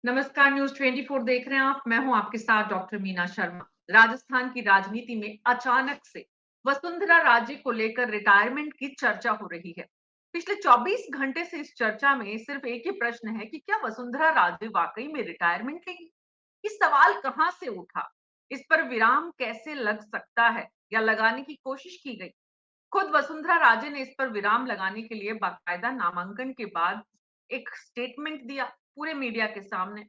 नमस्कार, न्यूज़ 24 देख रहे हैं आप। मैं हूं आपके साथ डॉक्टर मीना शर्मा। राजस्थान की राजनीति में अचानक से वसुंधरा राजे को लेकर रिटायरमेंट की चर्चा हो रही है। पिछले 24 घंटे से इस चर्चा में सिर्फ एक ही प्रश्न है कि क्या वसुंधरा राजे वाकई में रिटायरमेंट लेंगी? इस सवाल कहां से उठा? इस पर विराम कैसे लग सकता है या लगाने की कोशिश की गई? खुद वसुंधरा राजे ने इस पर विराम लगाने के लिए बाकायदा नामांकन के बाद एक स्टेटमेंट दिया पूरे मीडिया के सामने।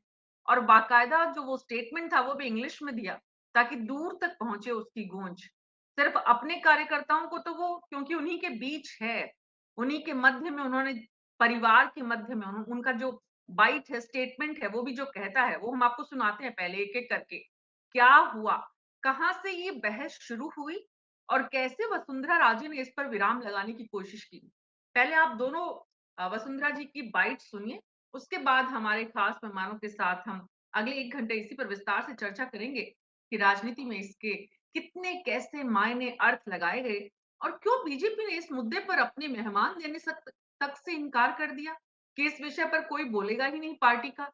और बाकायदा जो वो स्टेटमेंट था वो भी इंग्लिश में दिया ताकि दूर तक पहुंचे उसकी गूंज। सिर्फ अपने कार्यकर्ताओं को तो वो, क्योंकि उन्हीं के बीच है, उन्हीं के मध्य में उन्होंने, परिवार के मध्य में उनका जो बाइट है, स्टेटमेंट है, वो भी जो कहता है वो हम आपको सुनाते हैं पहले एक एक करके। क्या हुआ, कहां से ये बहस शुरू हुई और कैसे वसुंधरा राजे ने इस पर विराम लगाने की कोशिश की। पहले आप दोनों वसुंधरा जी की बाइट सुनिए, उसके बाद हमारे खास मेहमानों के साथ हम अगले 1 घंटे इसी पर विस्तार से चर्चा करेंगे कि राजनीति में इसके कितने कैसे मायने अर्थ लगाए गए और क्यों बीजेपी ने इस मुद्दे पर अपने मेहमान देने तक से इनकार कर दिया कि इस विषय पर कोई बोलेगा ही नहीं पार्टी का।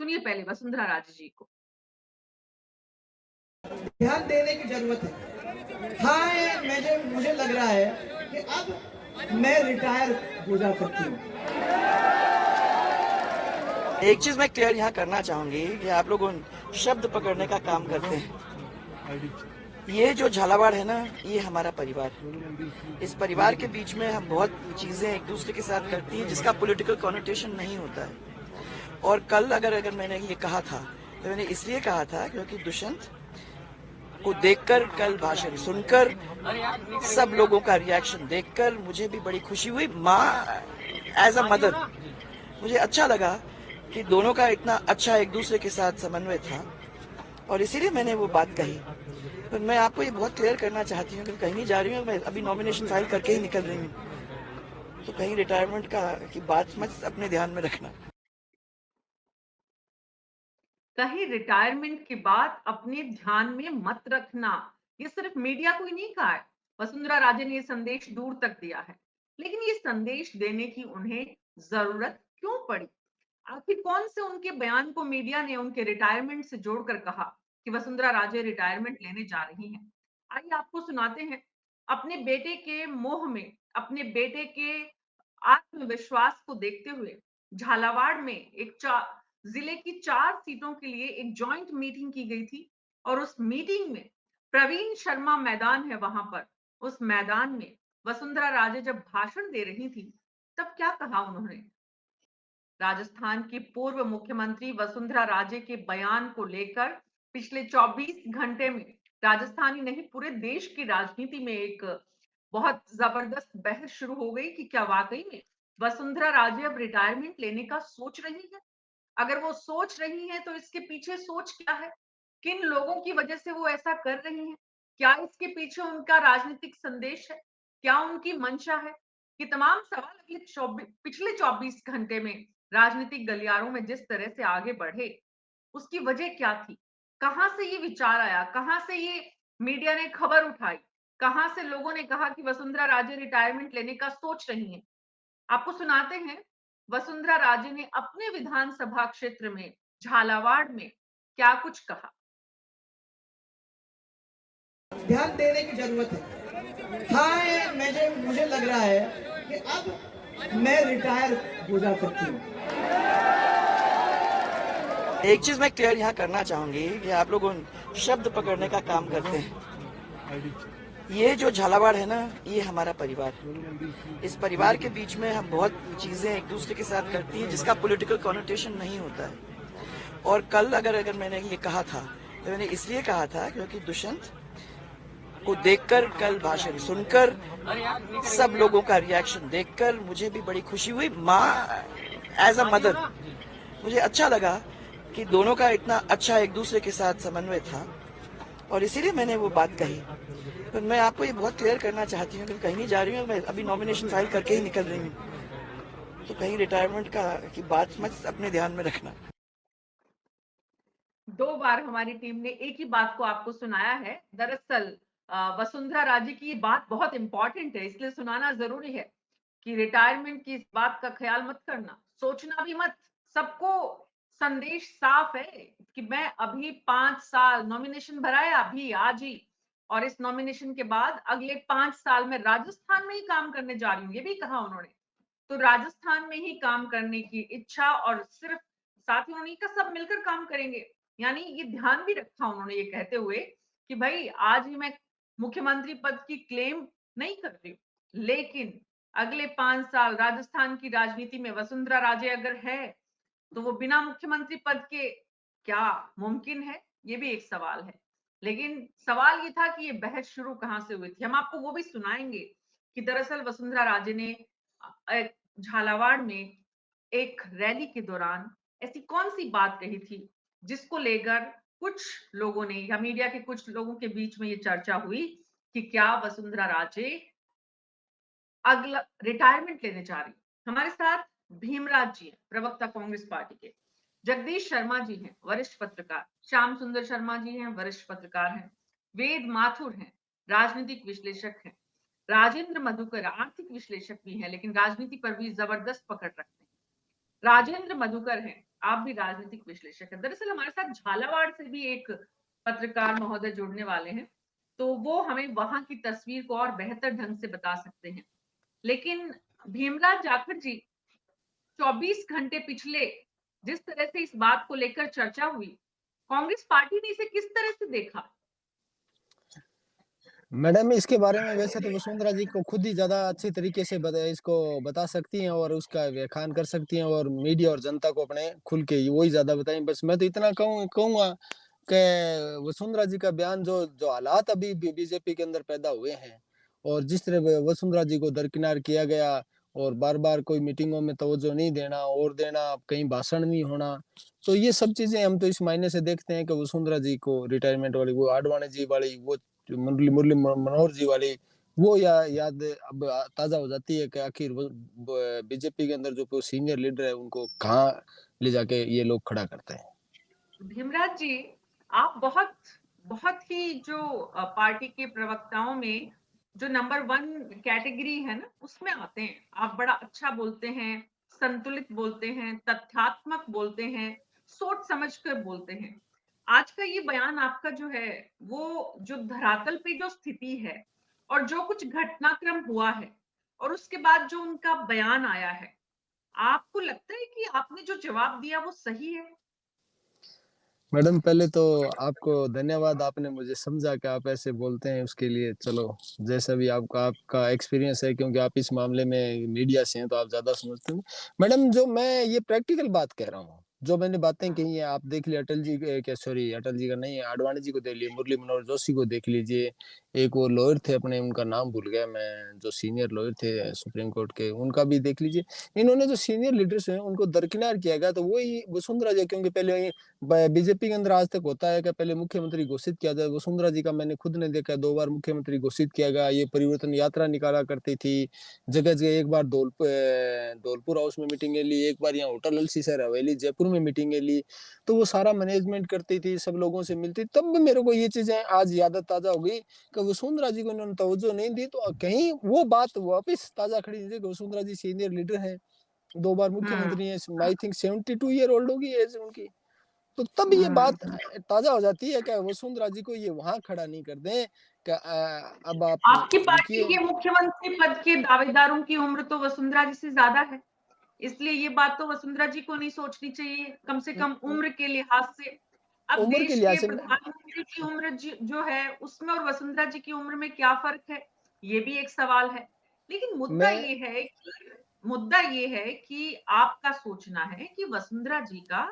सुनिए पहले वसुंधरा राजे जी को। ध्यान देने की जरूरत है। हाँ, मुझे मुझे लग रहा है कि अब मैं रिटायर हो जा सकती हूँ। एक चीज मैं क्लियर यहाँ करना चाहूंगी कि आप लोग उन शब्द पकड़ने का काम करते हैं। ये जो झालावाड़ है ना, ये हमारा परिवार है। इस परिवार के बीच में हम बहुत चीजें एक दूसरे के साथ करती हैं जिसका पॉलिटिकल कॉनोटेशन नहीं होता है। और कल अगर मैंने ये कहा था तो मैंने इसलिए कहा था क्योंकि दुष्यंत को देखकर, कल भाषण सुनकर, सब लोगों का रिएक्शन देखकर मुझे भी बड़ी खुशी हुई। माँ एज अ मदर मुझे अच्छा लगा कि दोनों का इतना अच्छा एक दूसरे के साथ समन्वय था और इसीलिए मैंने वो बात कही। तो मैं आपको ये बहुत क्लियर करना चाहती हूँ कि कहीं नहीं जा रही हूँ, मैं अभी नॉमिनेशन फाइल करके ही निकल रही हूँ। तो कहीं रिटायरमेंट की बात मत अपने ध्यान में रखना। कहीं रिटायरमेंट की बात अपने ध्यान में मत रखना, ये सिर्फ मीडिया को ही नहीं कहा है। वसुंधरा राजे ने ये संदेश दूर तक दिया है, लेकिन ये संदेश देने की उन्हें जरूरत क्यों पड़ी? आखिर कौन से उनके बयान को मीडिया ने उनके रिटायरमेंट से जोड़कर कहा कि वसुंधरा राजे रिटायरमेंट लेने जा रही हैं? आइए आपको सुनाते हैं। अपने बेटे के मोह में, अपने बेटे के आत्मविश्वास को देखते हुए झालावाड़ में जिले की 4 सीटों के लिए एक जॉइंट मीटिंग की गई थी और उस मीटिंग में प्रवीण शर्मा मैदान है वहां पर, उस मैदान में वसुंधरा राजे जब भाषण दे रही थी तब क्या कहा उन्होंने? राजस्थान की पूर्व मुख्यमंत्री वसुंधरा राजे के बयान को लेकर पिछले 24 घंटे में राजस्थान ही नहीं पूरे देश की राजनीति में एक बहुत जबरदस्त बहस शुरू हो गई कि क्या वाकई में वसुंधरा राजे अब रिटायरमेंट लेने का सोच रही है? अगर वो सोच रही हैं तो इसके पीछे सोच क्या है? किन लोगों की वजह से वो ऐसा कर रही हैं? क्या इसके पीछे उनका राजनीतिक संदेश है? क्या उनकी मंशा है? ये तमाम सवाल पिछले 24 घंटे में राजनीतिक गलियारों में जिस तरह से आगे बढ़े, उसकी वजह क्या थी? कहां से ये विचार आया? कहां से ये मीडिया ने खबर उठाई? कहां से लोगों ने कहा कि वसुंधरा राजे रिटायरमेंट लेने का सोच रही हैं? आपको सुनाते हैं वसुंधरा राजे ने अपने विधानसभा क्षेत्र में झालावाड़ में क्या कुछ कहा। ध्यान देने की जरूरत है। हाँ, मुझे लग रहा है कि अब मैं रिटायर हो जा सकती हूँ। एक चीज मैं क्लियर यहाँ करना चाहूंगी कि आप लोग उन शब्द पकड़ने का काम करते हैं। ये जो झालावाड़ है ना, ये हमारा परिवार है। इस परिवार के बीच में हम बहुत चीजें एक दूसरे के साथ करती हैं जिसका पॉलिटिकल कॉनोटेशन नहीं होता है। और कल अगर मैंने ये कहा था तो मैंने इसलिए कहा था क्योंकि दुष्यंत को देखकर, कल भाषण सुनकर, सब लोगों का रिएक्शन देखकर मुझे भी बड़ी खुशी हुई। माँ एज अ मदर मुझे अच्छा लगा कि दोनों का इतना अच्छा एक दूसरे के साथ समन्वय था और इसीलिए मैंने वो बात कही। तो मैं आपको ये बहुत क्लियर करना चाहती हूँ कि कहीं नहीं जा रही हूँ, मैं अभी नॉमिनेशन फाइल करके ही निकल रही हूँ। तो कहीं रिटायरमेंट की बात मत अपने ध्यान में रखना। 2 बार हमारी टीम ने एक ही बात को आपको सुनाया है। दरअसल वसुंधरा राजे की ये बात बहुत इंपॉर्टेंट है, इसलिए सुनाना ज़रूरी है कि रिटायरमेंट की इस बात का ख़्याल मत करना, सोचना भी मत। सबको संदेश साफ है कि मैं अभी 5 साल नॉमिनेशन भरा है अभी आज ही, और इस नॉमिनेशन के बाद अगले 5 साल में राजस्थान में ही काम करने जा रही हूँ, ये भी कहा उन्होंने। तो राजस्थान में ही काम करने की इच्छा, और सिर्फ साथ ही उन्होंने कहा सब मिलकर काम करेंगे। यानी ये ध्यान भी रखा उन्होंने ये कहते हुए कि भाई आज ही मैं मुख्यमंत्री पद की क्लेम नहीं कर रही हूँ, लेकिन अगले 5 साल राजस्थान की राजनीति में वसुंधरा राजे अगर है तो वो बिना मुख्यमंत्री पद के क्या मुमकिन है? ये भी एक सवाल है। लेकिन सवाल ये था कि ये बहस शुरू कहाँ से हुई थी? हम आपको वो भी सुनाएँगे कि दरअसल वसुंधरा राजे ने झालावाड़ में एक रैली के दौरान ऐसी कौन-सी बात कही थी, जिसको लेकर कुछ लोगों ने या मीडिया के कुछ लोगों के बीच में ये चर्चा हुई कि क्या वसुंधरा राजे अगला रिटायरमेंट लेने जा रही है। हमारे साथ भीमराज जी हैं, प्रवक्ता कांग्रेस पार्टी के। जगदीश शर्मा जी हैं, वरिष्ठ पत्रकार। श्याम सुंदर शर्मा जी हैं, वरिष्ठ पत्रकार हैं। वेद माथुर हैं, राजनीतिक विश्लेषक हैं। राजेंद्र मधुकर आर्थिक विश्लेषक भी हैं, लेकिन राजनीति पर भी जबरदस्त पकड़ रखते हैं। राजेंद्र मधुकर हैं, आप भी राजनीतिक विश्लेषक हैं। दरअसल हमारे साथ झालावाड़ से भी एक पत्रकार महोदय जुड़ने वाले हैं, तो वो हमें वहां की तस्वीर को और बेहतर ढंग से बता सकते हैं। लेकिन भीमराज जाखड़ जी, 24 घंटे पिछले जिस तरह से इस बात को लेकर चर्चा हुई, कांग्रेस पार्टी ने इसे किस तरह से देखा? मैडम इसके बारे में वैसे तो वसुंधरा जी को खुद ही ज़्यादा अच्छी तरीके से इसको बता सकती हैं और उसका व्याख्यान कर सकती हैं और मीडिया और जनता को अपने खुल के वो ही ज़्यादा बताएँ। बस मैं तो इतना कहूँगा कि वसुंधरा जी का बयान जो जो हालात अभी बीजेपी के अंदर पैदा हुए हैं और जिस तरह वसुंधरा जी को दरकिनार किया गया और बार-बार कोई मीटिंगों में तवज्जो नहीं देना और देना, कहीं भाषण नहीं होना, तो ये सब चीज़ें हम तो इस मायने से देखते हैं कि वसुंधरा जी को रिटायरमेंट वाली वो आडवाणी जी वाली वो जो मुरली मुरली मनोहर जी वाली वो याद अब ताज़ा हो जाती है कि आखिर वो बीजेपी के अंदर जो सीनियर लीडर है उनको कहाँ ले जाके ये लोग खड़ा करते हैं। भीमराज जी, आप बहुत बहुत ही जो पार्टी के प्रवक्ताओं में जो नंबर 1 कैटेगरी है ना, उसमें आते हैं। आप बड़ा अच्छा बोलते हैं, संतुलित बोलते हैं, तथ्यात्मक बोलते हैं, सोच समझ कर बोलते हैं। आज का ये बयान आपका जो है, वो जो धरातल पे जो स्थिति है और जो कुछ घटनाक्रम हुआ है और उसके बाद जो उनका बयान आया है, आपको लगता है कि आपने जो जवाब दिया वो सही है? मैडम पहले तो आपको धन्यवाद आपने मुझे समझा कि आप ऐसे बोलते हैं उसके लिए चलो जैसा भी आपका आपका एक्सपीरियंस है क्योंकि आप इस मामले में मीडिया से हैं तो आप ज़्यादा समझते हैं। मैडम जो मैं ये प्रैक्टिकल बात कह रहा हूँ, जो मैंने बातें कही हैं आप देख लिए अटल जी के क्या सॉरी अटल जी का नहीं है आडवाणी जी को देख लीजिए, मुरली मनोहर जोशी को देख लीजिए, एक वो लॉयर थे अपने उनका नाम भूल गया मैं जो सीनियर लॉयर थे सुप्रीम कोर्ट के उनका भी देख लीजिए। इन्होंने जो सीनियर लीडर्स हैं उनको दरकिनार किया गया तो वही वसुंधरा जी क्योंकि पहले बीजेपी के अंदर आज तक होता है कि पहले मुख्यमंत्री घोषित किया जाए। वसुंधरा जी का मैंने खुद ने देखा 2 बार मुख्यमंत्री घोषित किया गया। ये परिवर्तन यात्रा निकाला करती थी। जगह-जगह एक बार धौलपुर हाउस में मीटिंगें ली, एक बार यहाँ होटल लसीसर हवेली जयपुर में मीटिंगें ली। तो वो सारा मैनेजमेंट करती थी, सब लोगों से मिलती। तब भी मेरे को ये चीज़ें आज याद ताज़ा हो गई कि वसुंधरा जी को इन्होंने तवज्जो नहीं दी तो कहीं वो बात वापस ताज़ा खड़ी हुई कि वसुंधरा जी सीनियर लीडर हैं, 2 बार हुँ, मुख्यमंत्री हैं। आई थिंक 72 ईयर ओल्ड होगी एज उनकी। तो तब ये बात हुँ। ताज़ा हो जाती है क्या वसुंधरा जी को ये वहाँ खड़ा नहीं कर दें क्या अब आप आपकी पार्टी रुकिए के मुख्यमंत्री पद के दावेदारों की उम्र तो वसुंधरा जी से ज़्यादा है। इसलिए ये बात तो वसुंधरा जी को नहीं सोचनी चाहिए, कम से कम उम्र के लिहाज से। अब उम्र के देश लिहाज के से प्रधानमंत्री की उम्र जो है, उसमें और वसुंधरा जी की उम्र में क्या फ़र्क है? ये भी एक सवाल है। लेकिन मैं मुद्दा ये है कि आपका सोचना है कि वसुंधरा जी का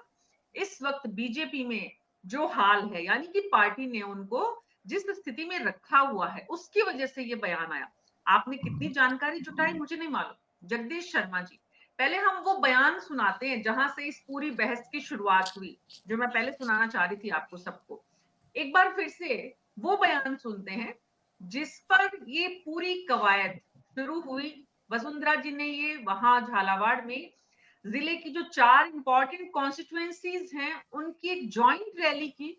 इस वक़्त बीजेपी में जो हाल है, यानी कि पार्टी ने उनको जिस स्थिति में रखा हुआ है, उसकी वजह से ये बयान आया। आपने कितनी जानकारी जुटाई मुझे नहीं मालूम। जगदीश शर्मा जी, पहले हम वो बयान सुनाते हैं जहाँ से इस पूरी बहस की शुरुआत हुई, जो मैं पहले सुनाना चाह रही थी आपको सबको। एक बार फिर से वो बयान सुनते हैं, जिस पर ये पूरी कवायद शुरू हुई। वसुंधरा जी ने ये वहाँ झालावाड़ में जिले की जो 4 इंपॉर्टेंट कॉन्स्टिट्यूएंसीज हैं, उनकी एक जॉइंट रैली की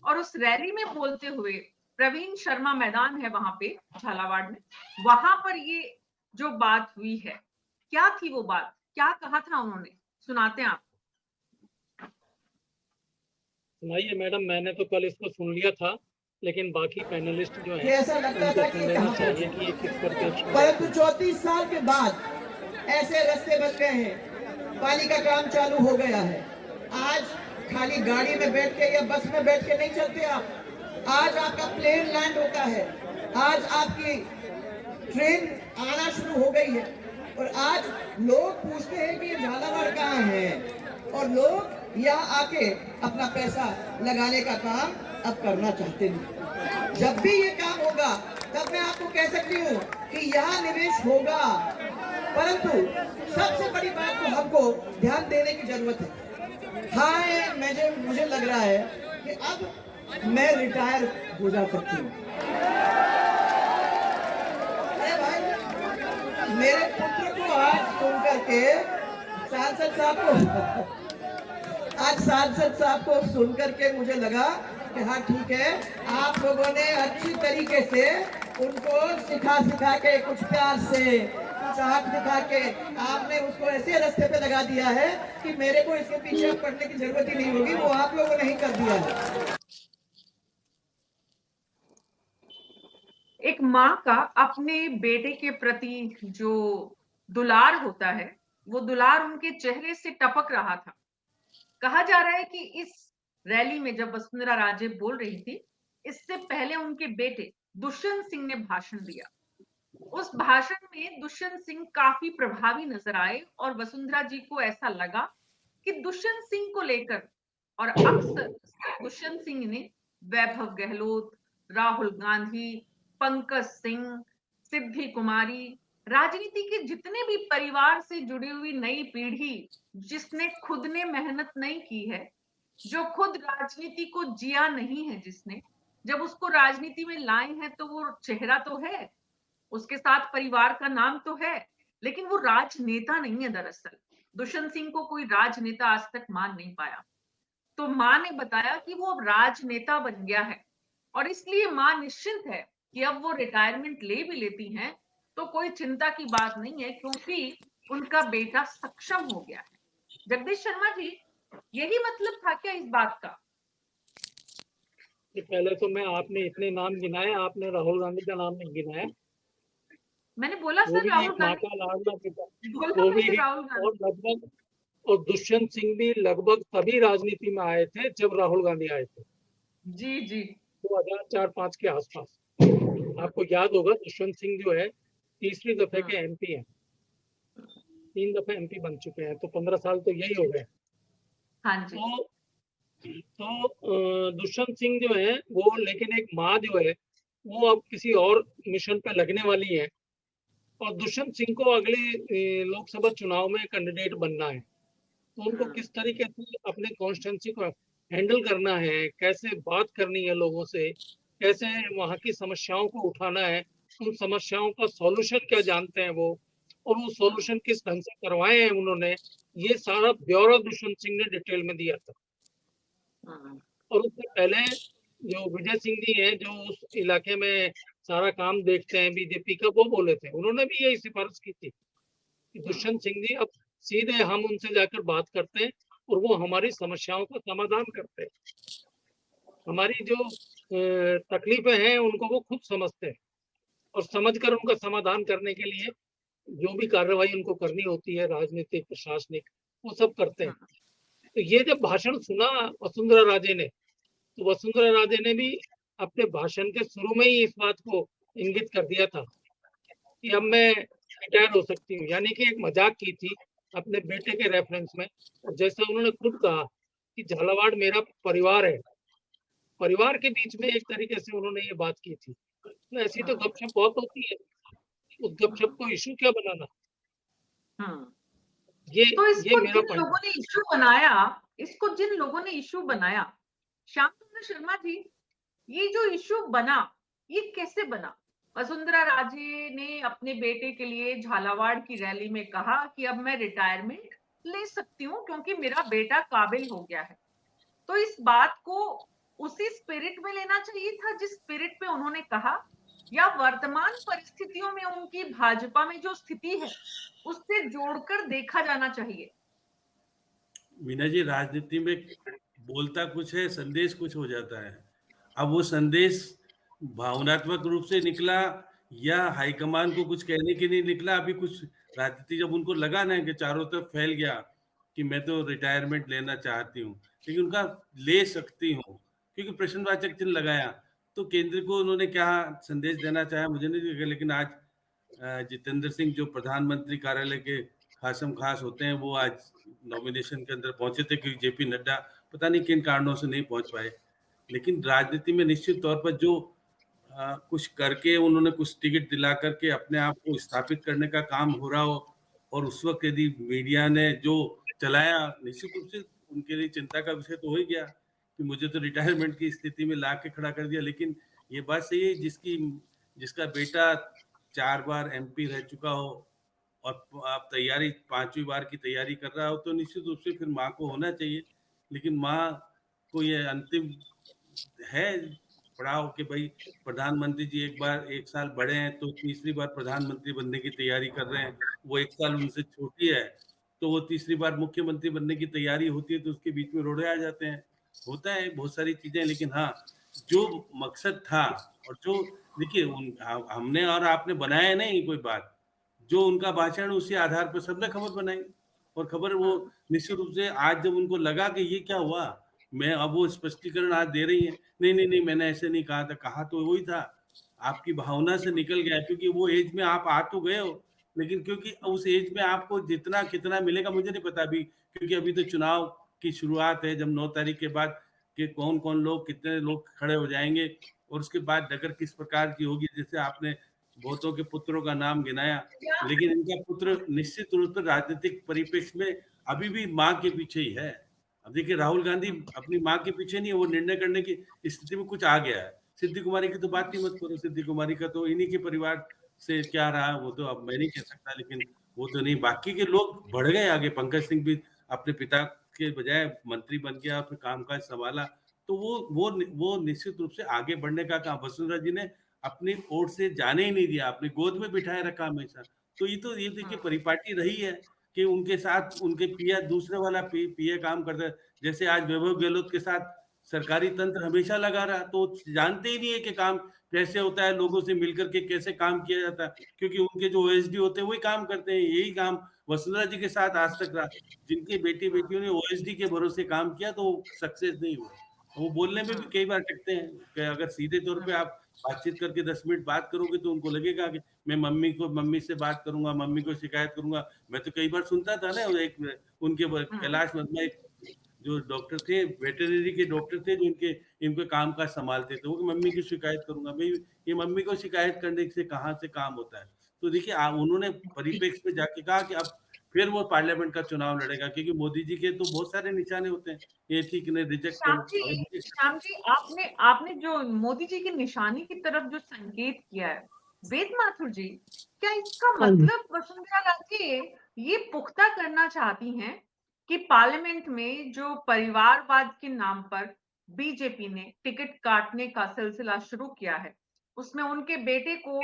और उस रैली में बोलते हुए प्रवीण शर्मा मैदान है वहां पे झालावाड़ में, वहां पर ये जो बात हुई है, क्या थी वो बात? क्या कहा था उन्होंने? सुनाते हैं आप। सुनाइए मैडम, मैंने तो कल इसको सुन लिया था, लेकिन बाकी पैनलिस्ट जो कि हैं ऐसा लगता उनको था सुन कि लेना कहाँ चाहिए पहुंचे, कि ये किस परिप्रेक्ष्य में परंतु रहते हैं। 34 साल के बाद ऐसे रास्ते बन गए हैं, पानी का काम चालू हो गया है। आज खाली गाड़ी में बैठ के या बस में बैठ के नहीं चलते आप, आज आपका प्लेन लैंड होता है, आज आपकी ट्रेन आना शुरू हो गई है, और आज लोग पूछते हैं कि ये झालावाड़ कहाँ है, और लोग यहाँ आके अपना पैसा लगाने का काम अब करना चाहते हैं। जब भी ये काम होगा तब मैं आपको कह सकती हूँ कि यहाँ निवेश होगा, परंतु सबसे बड़ी बात तो हमको ध्यान देने की जरूरत है। हाँ, मुझे लग रहा है कि अब मैं रिटायर हो जा सकती हूँ। अरे भाई, मेरे पुत्र को आज सुन करके सांसद साहब को सुन करके मुझे लगा कि हाँ ठीक है, आप लोगों ने अच्छी तरीके से उनको सिखा के, कुछ प्यार से, कुछ आंख दिखा के आपने उसको ऐसे रास्ते पे लगा दिया है कि मेरे को इसके पीछे पड़ने की जरूरत ही नहीं होगी, वो आप लोगों ने ही कर दिया है। एक माँ का अपने बेटे के प्रति जो दुलार होता है, वो दुलार उनके चेहरे से टपक रहा था। कहा जा रहा है कि इस रैली में जब वसुंधरा राजे बोल रही थी, इससे पहले उनके बेटे दुष्यंत सिंह ने भाषण दिया। उस भाषण में दुष्यंत सिंह काफी प्रभावी नजर आए और वसुंधरा जी को ऐसा लगा कि दुष्यंत सिंह को लेकर, और अक्सर दुष्यंत सिंह ने वैभव गहलोत, राहुल गांधी, पंकज सिंह, सिद्धि कुमारी, राजनीति के जितने भी परिवार से जुड़ी हुई नई पीढ़ी जिसने खुद ने मेहनत नहीं की है, जो खुद राजनीति को जिया नहीं है, जिसने जब उसको राजनीति में लाए हैं तो वो चेहरा तो है, उसके साथ परिवार का नाम तो है, लेकिन वो राजनेता नहीं है। दरअसल दुष्यंत सिंह को कोई राजनेता आज तक मान नहीं पाया। तो माँ ने बताया कि वो अब राजनेता बन गया है, और इसलिए माँ निश्चिंत है कि अब वो रिटायरमेंट ले भी लेती हैं तो कोई चिंता की बात नहीं है, क्योंकि उनका बेटा सक्षम हो गया है। जगदीश शर्मा जी, यही मतलब था क्या इस बात का? कि पहले तो मैं, आपने इतने नाम गिनाए, आपने राहुल गांधी का नाम नहीं गिनाया। मैंने बोला वो सर भी राहुल एक माँ गांधी, का लाडला बेटा, बोला वो मैंने भी। राहुल और गांधी। लगभग, और दुष्यंत सिंह भी लगभग तभी राजनीति में आए थे जब राहुल गांधी आए थे, जी जी 2004-5 के आसपास। आपको याद होगा, दुष्यंत सिंह जो है तीसरी दफे के एमपी हैं, 3 दफे एमपी बन चुके हैं, तो 15 साल तो यही हो गए। हाँ जी। दुष्यंत सिंह जो है वो, लेकिन एक माँ जो है वो अब किसी और मिशन पे लगने वाली है, और दुष्यंत सिंह को अगले लोकसभा चुनाव में कैंडिडेट बनना है। तो उनको किस तरीके से अपने कॉन्स्टिट्यूंसी को हैंडल करना है, कैसे बात करनी है लोगों से, कैसे वहाँ की समस्याओं को उठाना है, उन समस्याओं का सॉल्यूशन क्या जानते हैं वो, और वो सॉल्यूशन किस ढंग से करवाए हैं उन्होंने, ये सारा ब्यौरा दुष्यंत सिंह ने डिटेल में दिया था। और उससे पहले जो विजय सिंह जी हैं, जो उस इलाके में सारा काम देखते हैं बीजेपी का, वो बोले थे, उन्होंने भी यही सिफारिश की थी कि दुष्यंत सिंह जी अब सीधे हम उनसे जाकर बात करते हैं और वो हमारी समस्याओं का समाधान करते हैं। हमारी जो तकलीफें हैं उनको वो खुद समझते हैं, और समझकर उनका समाधान करने के लिए जो भी कार्रवाई उनको करनी होती है, राजनीतिक, प्रशासनिक, वो सब करते हैं। तो ये जब भाषण सुना वसुंधरा राजे ने, तो वसुंधरा राजे ने भी अपने भाषण के शुरू में ही इस बात को इंगित कर दिया था कि अब मैं रिटायर हो सकती हूँ, यानी कि एक मजाक की थी अपने बेटे के रेफरेंस में। और जैसा उन्होंने खुद कहा कि झालावाड़ मेरा परिवार है, परिवार के बीच में एक तरीके से उन्होंने ये बात की थी। तो ऐसी तो गपशप बहुत होती है, उस गपशप को इशू क्या बनाना, तो ये इसको मेरा जिन पॉइंट लोगों ने इशू बनाया, इसको जिन लोगों ने इशू बनाया, श्याम सुंदर शर्मा जी, ये जो इशू बना, ये कैसे बना? वसुंधरा राजे ने अपने बेटे के लिए झालावाड़ की रैली में कहा कि अब मैं रिटायरमेंट ले सकती हूँ क्योंकि मेरा बेटा काबिल हो गया है। तो इस बात को उसी स्पिरिट में लेना चाहिए था जिस स्पिरिट पे उन्होंने कहा, या वर्तमान परिस्थितियों में उनकी भाजपा में जो स्थिति है उससे जोड़कर देखा जाना चाहिए? मीना जी, राजनीति में बोलता कुछ है, संदेश कुछ हो जाता है। अब वो संदेश भावनात्मक रूप से निकला या हाईकमान को कुछ कहने के लिए निकला, अभी कुछ राजनीति जब उनको लगा ना कि चारों तरफ फैल गया कि मैं तो रिटायरमेंट लेना चाहती हूँ, लेकिन उनका ले सकती हूँ क्योंकि प्रश्नवाचक चिन्ह लगाया, तो केंद्र को उन्होंने क्या संदेश देना चाहा मुझे नहीं दिखा। लेकिन आज जितेंद्र सिंह जो प्रधानमंत्री कार्यालय के खासम खास होते हैं, वो आज नॉमिनेशन के अंदर पहुंचे थे क्योंकि जेपी नड्डा पता नहीं किन कारणों से नहीं पहुंच पाए। लेकिन राजनीति में निश्चित तौर पर जो कुछ करके उन्होंने कुछ टिकट दिला करके अपने आप को स्थापित करने का काम हो रहा हो, और उस वक्त यदि मीडिया ने जो चलाया, निश्चित रूप से उनके लिए चिंता का विषय तो हो ही गया कि मुझे तो रिटायरमेंट की स्थिति में ला के खड़ा कर दिया। लेकिन ये बात सही है, जिसका बेटा 4 बार MP रह चुका हो और आप तैयारी 5वीं बार की तैयारी कर रहा हो, तो निश्चित रूप से फिर माँ को होना चाहिए। लेकिन माँ को ये अंतिम है पड़ाव कि भाई प्रधानमंत्री जी एक साल बड़े हैं, तो तीसरी बार प्रधानमंत्री बनने की तैयारी कर रहे हैं। वो 1 साल उनसे छोटी है, तो वो तीसरी बार मुख्यमंत्री बनने की तैयारी होती है, तो उसके बीच में रोड़े आ जाते हैं। होता है बहुत सारी चीजें, लेकिन हाँ, जो मकसद था और जो देखिए हमने और आपने बनाया नहीं कोई बात, जो उनका भाषण उसी आधार पर सबने खबर बनाई, और खबर वो निश्चित रूप से आज जब उनको लगा कि ये क्या हुआ, मैं अब वो स्पष्टीकरण आज दे रही है, नहीं मैंने ऐसे नहीं कहा था, कहा तो वही था, आपकी भावना से निकल गया क्योंकि वो एज में आप आ तो गए हो, लेकिन क्योंकि उस एज में आपको जितना कितना मिलेगा मुझे नहीं पता अभी, क्योंकि अभी तो चुनाव की शुरुआत है। जब 9 तारीख के बाद कि कौन कौन लोग कितने लोग खड़े हो जाएंगे और उसके बाद डगर किस प्रकार की होगी, जैसे आपने बहुतों के पुत्रों का नाम गिनाया, लेकिन इनका पुत्र निश्चित रूप से राजनीतिक परिप्रेक्ष्य में अभी भी माँ के पीछे ही है। अब देखिए राहुल गांधी अपनी माँ के पीछे नहीं है, वो निर्णय करने की स्थिति में कुछ आ गया है। सिद्धि कुमारी की तो बात ही मत करो, सिद्धि कुमारी का तो इन्हीं के परिवार से क्या रहा वो तो अब मैं नहीं कह सकता, लेकिन वो तो नहीं, बाकी के लोग बढ़ गए आगे। पंकज सिंह भी अपने पिता के बजाय मंत्री बन गया, फिर कामकाज संभाला, तो वो निश्चित रूप से आगे बढ़ने का काम वसुंधरा जी ने अपनी ओर से जाने ही नहीं दिया, अपनी गोद में बिठाए रखा हमेशा। तो ये देखिए परिपाटी रही है कि उनके साथ उनके पिया दूसरे वाला पिया काम करता है। जैसे आज वैभव गहलोत के साथ सरकारी तंत्र हमेशा लगा रहा, तो जानते ही नहीं है कि काम कैसे होता है, लोगों से मिलकर के कैसे काम किया जाता है, क्योंकि उनके जो OSD होते हैं वही काम करते हैं। यही काम वसुंधरा जी के साथ आज तक रहा, जिनके बेटी बेटियों ने OSD के भरोसे काम किया तो सक्सेस नहीं हुआ। वो बोलने में भी कई बार टिकते हैं कि अगर सीधे तौर पे आप बातचीत करके 10 मिनट बात करोगे तो उनको लगेगा कि मैं मम्मी से बात करूंगा, मम्मी को शिकायत करूंगा। मैं तो कई बार सुनता था ना, एक उनके कैलाश वर्मा एक जो डॉक्टर थे, वेटरनरी के डॉक्टर थे, जो इनके काम काज संभालते थे, वो मम्मी की शिकायत करूंगा। भाई ये मम्मी को शिकायत करने से कहाँ से काम होता है। तो देखिए उन्होंने परिप्रेक्ष्य में जाके कहा कि अब फिर वो पार्लियामेंट का चुनाव लड़ेगा, क्योंकि मोदी जी के तो बहुत सारे निशाने होते हैं, ये ठीक नहीं रिजेक्ट करो। श्याम जी आपने जो मोदी जी की निशानी की तरफ जो संकेत किया है, वेद माथुर जी, क्या इसका मतलब वसुंधरा राजे ये पुख्ता करना चाहती हैं कि पार्लियामेंट में जो परिवारवाद के नाम पर बीजेपी ने टिकट काटने का सिलसिला शुरू किया है, उसमें उनके बेटे को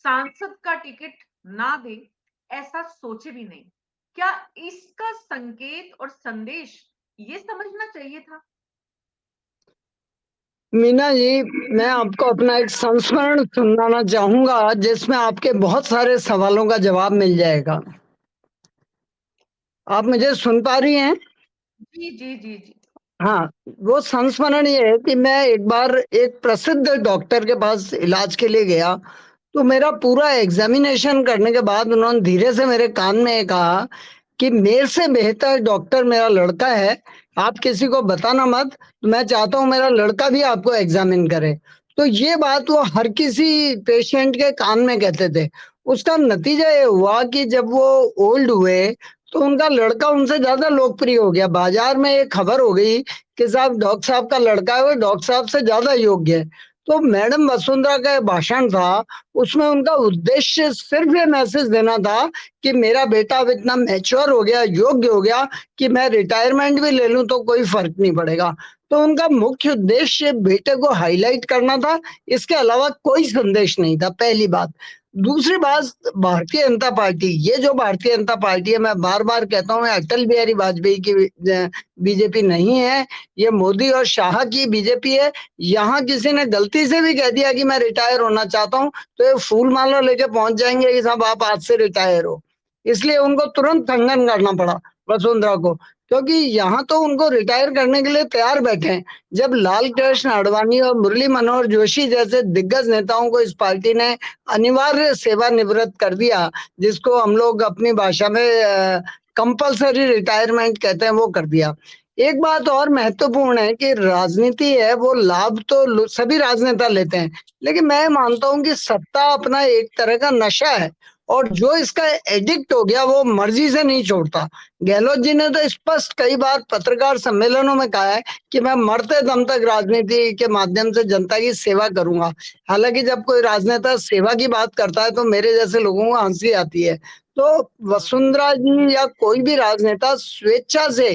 सांसद का टिकट ना दे, ऐसा सोचे भी नहीं? क्या इसका संकेत और संदेश ये समझना चाहिए था? मीना जी, मैं आपको अपना एक संस्मरण सुनाना चाहूंगा जिसमें आपके बहुत सारे सवालों का जवाब मिल जाएगा। आप मुझे सुन पा रही हैं? जी जी जी जी। हाँ, वो संस्मरण ये है कि मैं एक बार एक प्रसिद्ध डॉक्टर के पास इलाज के लिए गया, तो मेरा पूरा एग्जामिनेशन करने के बाद उन्होंने धीरे से मेरे कान में कहा कि मेरे से बेहतर डॉक्टर मेरा लड़का है, आप किसी को बताना मत, तो मैं चाहता हूं मेरा लड़का भी आपको एग्जामिन करे। तो ये बात वो हर किसी पेशेंट के कान में कहते थे। उसका नतीजा ये हुआ कि जब वो ओल्ड हुए तो उनका लड़का उनसे ज्यादा लोकप्रिय हो गया। बाजार में एक खबर हो गई कि साहब डॉक्टर साहब का लड़का है, वो डॉक्टर साहब से ज्यादा योग्य है। तो मैडम वसुंधरा का भाषण था, उसमें उनका उद्देश्य सिर्फ ये मैसेज देना था कि मेरा बेटा अब इतना मैच्योर हो गया, योग्य हो गया कि मैं रिटायरमेंट भी ले लूं तो कोई फर्क नहीं पड़ेगा। तो उनका मुख्य उद्देश्य बेटे को हाईलाइट करना था, इसके अलावा कोई संदेश नहीं था, पहली बात। दूसरी बात, भारतीय जनता पार्टी, ये जो भारतीय जनता पार्टी है, मैं बार बार कहता हूँ, अटल बिहारी वाजपेयी की बीजेपी नहीं है, ये मोदी और शाह की बीजेपी है। यहाँ किसी ने गलती से भी कह दिया कि मैं रिटायर होना चाहता हूँ, तो ये फूल माला लेके पहुंच जाएंगे कि साहब आप आज से रिटायर हो। इसलिए उनको तुरंत खंडन करना पड़ा वसुंधरा को, क्योंकि यहाँ तो उनको रिटायर करने के लिए तैयार बैठे हैं। जब लाल कृष्ण आडवाणी और मुरली मनोहर जोशी जैसे दिग्गज नेताओं को इस पार्टी ने अनिवार्य सेवानिवृत्त कर दिया, जिसको हम लोग अपनी भाषा में कंपलसरी रिटायरमेंट कहते हैं, वो कर दिया। एक बात और महत्वपूर्ण है कि राजनीति है वो लाभ तो सभी राजनेता लेते हैं, लेकिन मैं मानता हूं कि सत्ता अपना एक तरह का नशा है, और जो इसका एडिक्ट हो गया वो मर्जी से नहीं छोड़ता। गहलोत जी ने तो स्पष्ट कई बार पत्रकार सम्मेलनों में कहा है कि मैं मरते दम तक राजनीति के माध्यम से जनता की सेवा करूंगा। हालांकि जब कोई राजनेता सेवा की बात करता है तो मेरे जैसे लोगों को हंसी आती है। तो वसुंधरा जी या कोई भी राजनेता स्वेच्छा से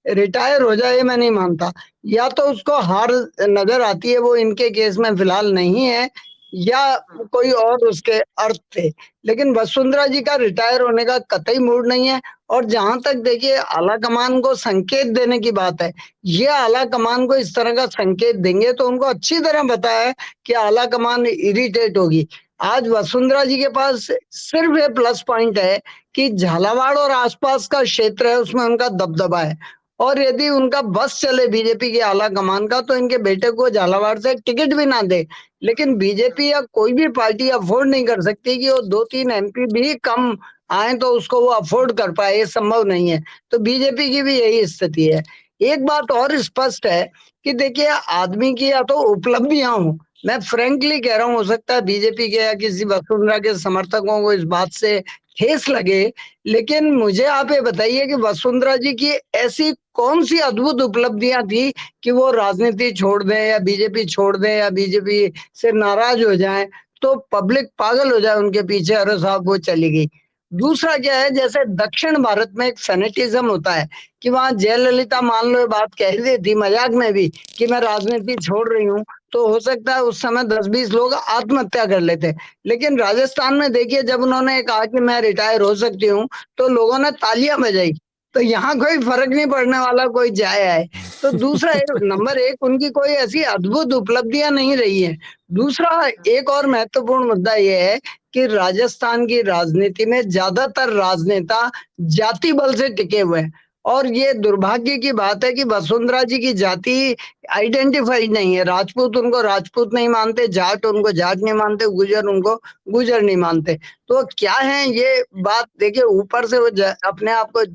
रिटायर हो जाए मैं नहीं मानता, या तो उसको हार नजर आती है, वो इनके केस में फिलहाल नहीं है, या कोई और उसके अर्थ थे। लेकिन वसुंधरा जी का रिटायर होने का कतई मूड नहीं है। और जहां तक देखिए आला कमान को संकेत देने की बात है, ये आला कमान को इस तरह का संकेत देंगे तो उनको अच्छी तरह पता है कि आला कमान इरिटेट होगी। आज वसुंधरा जी के पास सिर्फ ये प्लस पॉइंट है कि झालावाड़ और आसपास का क्षेत्र है, उसमें उनका दबदबा है, और यदि उनका बस चले बीजेपी के आला कमान का तो इनके बेटे को झालावाड़ से टिकट भी ना दे। लेकिन बीजेपी या कोई भी पार्टी अफोर्ड नहीं कर सकती कि वो 2-3 एमपी भी कम आए तो उसको वो अफोर्ड कर पाए, ये संभव नहीं है। तो बीजेपी की भी यही स्थिति है। एक बात और स्पष्ट है कि देखिए आदमी की या तो उपलब्धियां हो, मैं फ्रेंकली कह रहा हूँ, हो सकता है बीजेपी के या किसी वसुंधरा के समर्थकों को इस बात से ठेस लगे, लेकिन मुझे आप ये बताइए कि वसुंधरा जी की ऐसी कौन सी अद्भुत उपलब्धियां थी कि वो राजनीति छोड़ दें या बीजेपी छोड़ दें या बीजेपी से नाराज हो जाएं तो पब्लिक पागल हो जाए उनके पीछे, अरे साहब वो चली गई। दूसरा क्या है, जैसे दक्षिण भारत में एक फेनेटिज्म होता है कि वहां जयललिता मान लो बात कह रही थी मजाक में भी कि मैं राजनीति छोड़ रही हूँ, तो हो सकता है उस समय 10-20 लोग आत्महत्या कर लेते। लेकिन राजस्थान में देखिए जब उन्होंने कहा कि मैं रिटायर हो सकती हूँ तो लोगों ने तालियां बजाई। तो यहाँ कोई फर्क नहीं पड़ने वाला कोई जाए आए। तो दूसरा नंबर एक, उनकी कोई ऐसी अद्भुत उपलब्धियां नहीं रही है। दूसरा एक और महत्वपूर्ण मुद्दा यह है कि राजस्थान की राजनीति में ज्यादातर राजनेता जाति बल से टिके हुए हैं, और ये दुर्भाग्य की बात है कि वसुंधरा जी की जाति आइडेंटिफाइड नहीं है। राजपूत उनको राजपूत नहीं मानते, जाट उनको जाट नहीं मानते, गुजर उनको गुजर नहीं मानते। तो क्या है ये बात, देखिए ऊपर से वो अपने आप को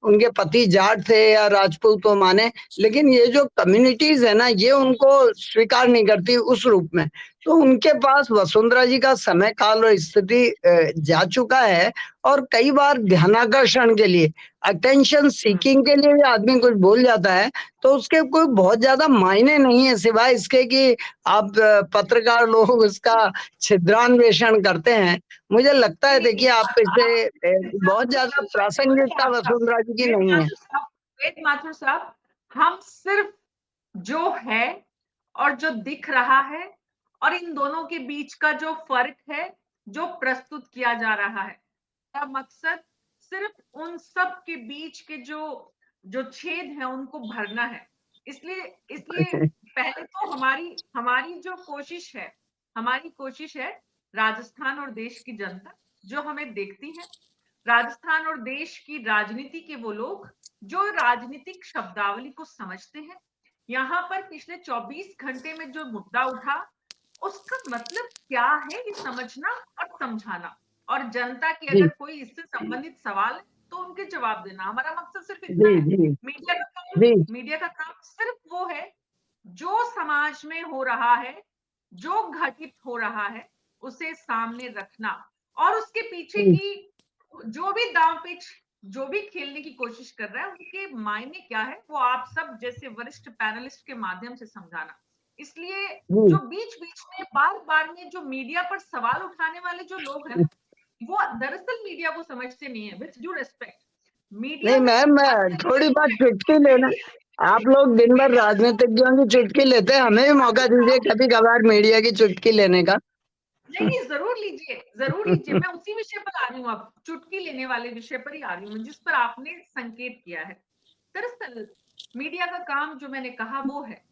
उनके पति जाट थे या राजपूत तो माने, लेकिन ये जो कम्युनिटीज है ना ये उनको स्वीकार नहीं करती उस रूप में। तो उनके पास वसुंधरा जी का समय काल और स्थिति जा चुका है, और कई बार ध्यानाकर्षण के लिए, अटेंशन सीकिंग के लिए भी आदमी कुछ बोल जाता है तो उसके कोई बहुत ज्यादा मायने नहीं है, सिवाय इसके कि आप पत्रकार लोग उसका छिद्रान्वेषण करते हैं। मुझे लगता है देखिए आप इसे बहुत ज्यादा प्रासंगिकता वसुंधरा जी की नहीं है। वेद माथुर साहब, हम सिर्फ जो है और जो दिख रहा है और इन दोनों के बीच का जो फर्क है जो प्रस्तुत किया जा रहा है, का मकसद सिर्फ उन सब के बीच के जो जो छेद है उनको भरना है। इसलिए इसलिए पहले तो हमारी जो कोशिश है राजस्थान और देश की जनता जो हमें देखती है, राजस्थान और देश की राजनीति के वो लोग जो राजनीतिक शब्दावली को समझते हैं। यहाँ पर पिछले 24 घंटे में जो मुद्दा उठा उसका मतलब क्या है ये समझना और समझाना, और जनता की अगर कोई इससे संबंधित सवाल है तो उनके जवाब देना। हमारा मकसद सिर्फ इतना है। मीडिया का काम सिर्फ वो है जो समाज में हो रहा है, जो घटित हो रहा है उसे सामने रखना, और उसके पीछे की जो भी दांव पेच जो भी खेलने की कोशिश कर रहा है उनके मायने क्या है वो आप सब जैसे वरिष्ठ पैनलिस्ट के माध्यम से समझाना। इसलिए जो बीच बीच में बार बार में जो मीडिया पर सवाल उठाने वाले जो लोग हैं वो दरअसल मीडिया को समझते नहीं है। विद ड्यू रेस्पेक्ट, मीडिया नहीं मैम, थोड़ी बात चुटकी लेना, आप लोग दिन भर राजनीतिज्ञों की चुटकी लेते हैं, हमें भी मौका दीजिए कभी कभार मीडिया की चुटकी लेने का। नहीं, जरूर लीजिए, जरूर लीजिए। मैं उसी विषय पर आ रही हूँ, अब चुटकी लेने वाले विषय पर ही आ रही हूँ, जिस पर आपने संकेत किया है। दरअसल मीडिया का काम जो मैंने कहा वो है,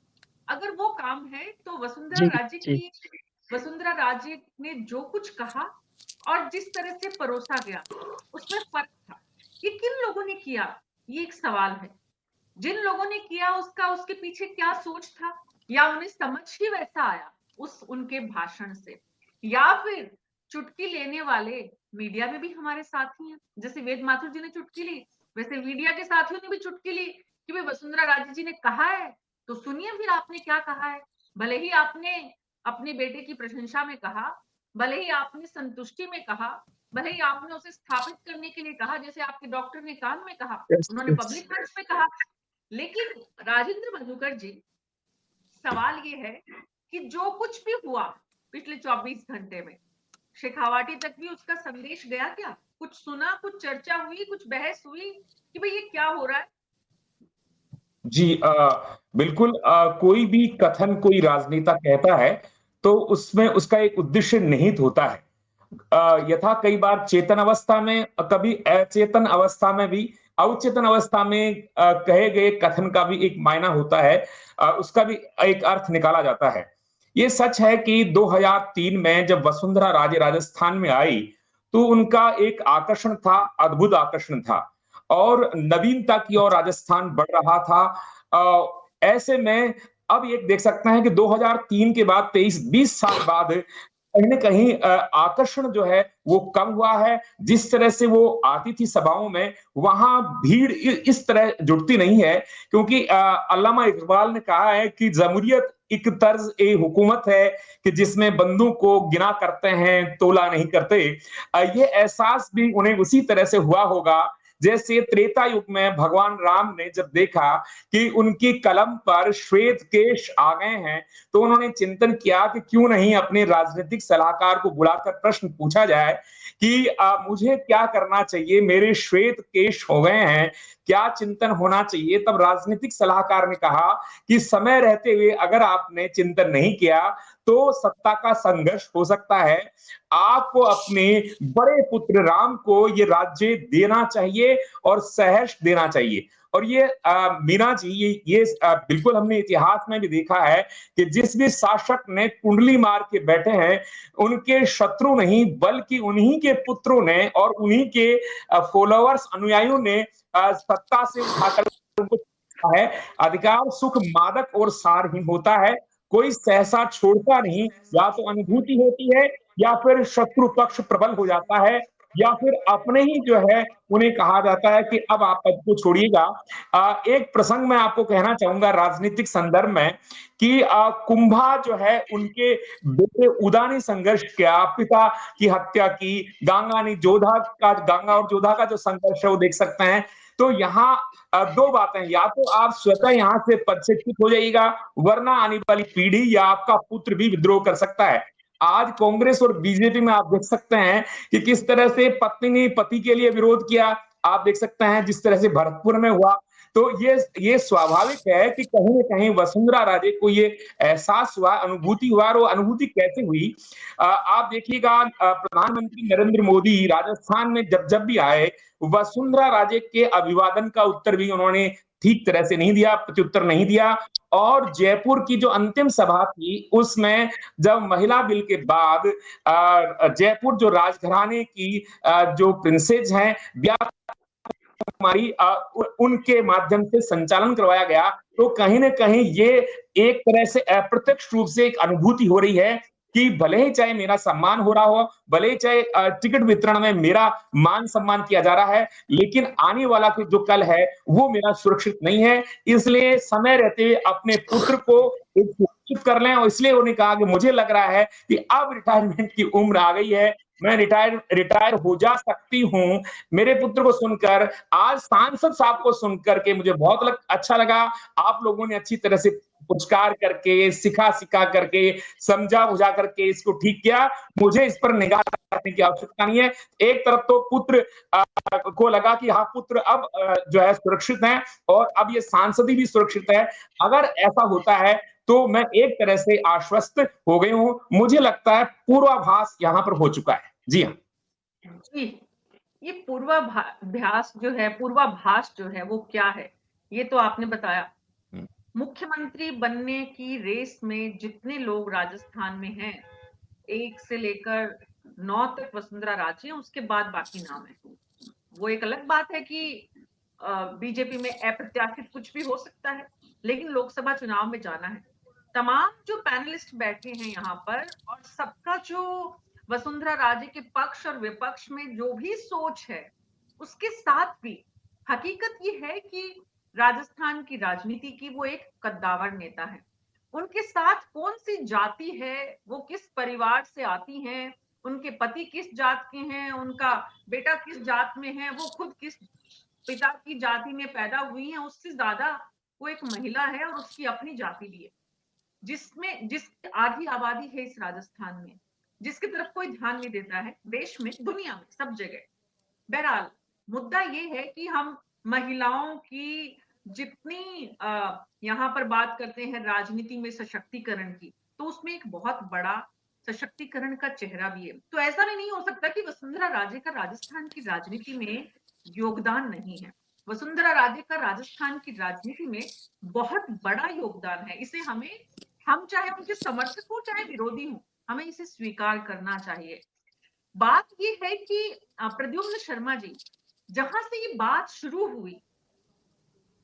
अगर वो काम है तो वसुंधरा राजे ने जो कुछ कहा और जिस तरह से परोसा गया उसमें फर्क था। ये किन लोगों ने किया, ये एक सवाल है। जिन लोगों ने किया उसके पीछे क्या सोच था, या उन्हें समझ ही वैसा आया उस उनके भाषण से, या फिर चुटकी लेने वाले मीडिया में भी हमारे साथी हैं। जैसे वेद माथुर जी ने चुटकी ली, वैसे मीडिया के साथियों ने भी चुटकी ली कि भाई वसुंधरा राजे जी ने कहा है तो सुनिए फिर आपने क्या कहा है। भले ही आपने अपने बेटे की प्रशंसा में कहा, भले ही आपने संतुष्टि में कहा, भले ही आपने उसे स्थापित करने के लिए कहा, जैसे आपके डॉक्टर ने कान में कहा, उन्होंने पब्लिक मंच में कहा। लेकिन राजेंद्र मधुकर जी, सवाल ये है कि जो कुछ भी हुआ पिछले 24 घंटे में, शेखावाटी तक भी उसका संदेश गया क्या? कुछ सुना, कुछ चर्चा हुई, कुछ बहस हुई कि भाई ये क्या हो रहा है? जी बिल्कुल कोई भी कथन कोई राजनेता कहता है तो उसमें उसका एक उद्देश्य निहित होता है। यथा कई बार चेतन अवस्था में, कभी अचेतन अवस्था में भी, अवचेतन अवस्था में कहे गए कथन का भी एक मायना होता है, उसका भी एक अर्थ निकाला जाता है। ये सच है कि 2003 में जब वसुंधरा राजे राजस्थान में आई तो उनका एक आकर्षण था, अद्भुत आकर्षण था और नवीनता की ओर राजस्थान बढ़ रहा था। ऐसे में अब ये देख सकते हैं कि 2003 के बाद 23-20 साल बाद कहीं न कहीं आकर्षण जो है वो कम हुआ है। जिस तरह से वो आती थी सभाओं में, वहां भीड़ इस तरह जुटती नहीं है, क्योंकि अल्लामा इकबाल ने कहा है कि जमहूरियत एक तर्ज ए हुकूमत है कि जिसमें बंदूक को गिना करते हैं, तोला नहीं करते। ये एहसास भी उन्हें उसी तरह से हुआ होगा जैसे त्रेता युग में भगवान राम ने जब देखा कि उनकी कलम पर श्वेत केश आ गए हैं तो उन्होंने चिंतन किया कि क्यों नहीं अपने राजनीतिक सलाहकार को बुलाकर प्रश्न पूछा जाए कि मुझे क्या करना चाहिए, मेरे श्वेत केश हो गए हैं, क्या चिंतन होना चाहिए। तब राजनीतिक सलाहकार ने कहा कि समय रहते हुए अगर आपने चिंतन नहीं किया तो सत्ता का संघर्ष हो सकता है। आपको अपने बड़े पुत्र राम को ये राज्य देना चाहिए और सहर्ष देना चाहिए। और ये मीना जी, ये बिल्कुल हमने इतिहास में भी देखा है कि जिस भी शासक ने कुंडली मार के बैठे हैं, उनके शत्रु नहीं बल्कि उन्हीं के पुत्रों ने और उन्हीं के फॉलोअर्स, अनुयायियों ने सत्ता से उठाकर उनको है। अधिकार सुख मादक और सारहीन होता है, कोई सहसा छोड़ता नहीं। या तो अनुभूति होती है या फिर शत्रु पक्ष प्रबल हो जाता है या फिर अपने ही जो है उन्हें कहा जाता है कि अब आप पद को छोड़िएगा। एक प्रसंग मैं आपको कहना चाहूंगा राजनीतिक संदर्भ में कि कुंभा जो है उनके बेटे उदा ने संघर्ष किया, पिता की हत्या की, गांगा और जोधा का जो संघर्ष है वो देख सकते हैं। तो यहाँ दो बातें, या तो आप स्वतः यहाँ से पद से च्युत हो जाइएगा वरना आने वाली पीढ़ी या आपका पुत्र भी विद्रोह कर सकता है। आज कांग्रेस और बीजेपी में आप देख सकते हैं कि किस तरह से पत्नी ने पति के लिए विरोध किया। आप देख सकते हैं जिस तरह से भरतपुर में हुआ। तो ये स्वाभाविक है कि कहीं न कहीं वसुंधरा राजे को ये एहसास हुआ, अनुभूति हुआ। और वो अनुभूति कैसे हुई आप देखिएगा, प्रधानमंत्री नरेंद्र मोदी राजस्थान में जब भी आए, वसुंधरा राजे के अभिवादन का उत्तर भी उन्होंने ठीक तरह से नहीं दिया, प्रत्युत्तर नहीं दिया। और जयपुर की जो अंतिम सभा थी उसमें जब महिला बिल के बाद जयपुर जो राजघराने की जो प्रिंसेस हैं कुमारी, उनके माध्यम से संचालन करवाया गया, तो कहीं न कहीं ये एक तरह से अप्रत्यक्ष रूप से एक अनुभूति हो रही है कि भले ही चाहे मेरा सम्मान हो रहा हो, भले ही चाहे टिकट वितरण में मेरा मान सम्मान किया जा रहा है, लेकिन आने वाला जो कल है वो मेरा सुरक्षित नहीं है। इसलिए समय रहते हुए अपने पुत्र को एक सुरक्षित कर लें। और इसलिए उन्होंने कहा कि मुझे लग रहा है कि अब रिटायरमेंट की उम्र आ गई है, मैं रिटायर हो जा सकती हूँ। मेरे पुत्र को सुनकर, आज सांसद साहब को सुनकर के मुझे बहुत अच्छा लगा। आप लोगों ने अच्छी तरह से पुचकार करके, सिखा करके, समझा बुझा करके इसको ठीक किया। मुझे इस पर निगाह रखने की आवश्यकता नहीं है। एक तरफ तो पुत्र को लगा कि हाँ, पुत्र अब जो है सुरक्षित है और अब ये सांसदी भी सुरक्षित है। अगर ऐसा होता है तो मैं एक तरह से आश्वस्त हो गई हूं। मुझे लगता है पूर्वाभास यहां पर हो चुका है। जी हाँ। जी, ये पूर्वाभास जो है वो क्या है? ये तो आपने बताया। मुख्यमंत्री बनने की रेस में जितने लोग राजस्थान में हैं, 1 से लेकर 9 तक वसुंधरा राजे हैं, उसके बाद बाकी नाम है। वो एक अलग बात है कि बीजेपी में अप्रत्याशित कुछ भी हो सकता है, लेकिन लोकसभा चुनाव में जाना है। तमाम जो पैनलिस्ट बैठे हैं यहाँ पर और सबका जो वसुंधरा राजे के पक्ष और विपक्ष में जो भी सोच है, उसके साथ भी हकीकत ये है कि राजस्थान की राजनीति की वो एक कद्दावर नेता है। उनके साथ कौन-सी जाति है, वो किस परिवार से आती हैं, उनके पति किस जात के हैं, उनका बेटा किस जात में है, वो खुद किस पिता की जाति में पैदा हुई हैं, उससे ज़्यादा वो एक महिला है और उसकी अपनी जाति भी है। जिसकी आधी आबादी है इस राजस्थान में, जिसकी तरफ कोई ध्यान नहीं देता है, देश में, दुनिया में, सब जगह। बहरहाल, मुद्दा ये है कि हम महिलाओं की जितनी यहाँ पर बात करते हैं राजनीति में सशक्तिकरण की, तो उसमें एक बहुत बड़ा सशक्तिकरण का चेहरा भी है। तो ऐसा भी नहीं हो सकता कि वसुंधरा राजे का राजस्थान की राजनीति में योगदान नहीं है। वसुंधरा राजे का राजस्थान की राजनीति में बहुत बड़ा योगदान है। इसे हम चाहे उनके समर्थक हो चाहे विरोधी हो, हमें इसे स्वीकार करना चाहिए। बात ये है कि प्रद्युम्न शर्मा जी, जहां से ये बात शुरू हुई,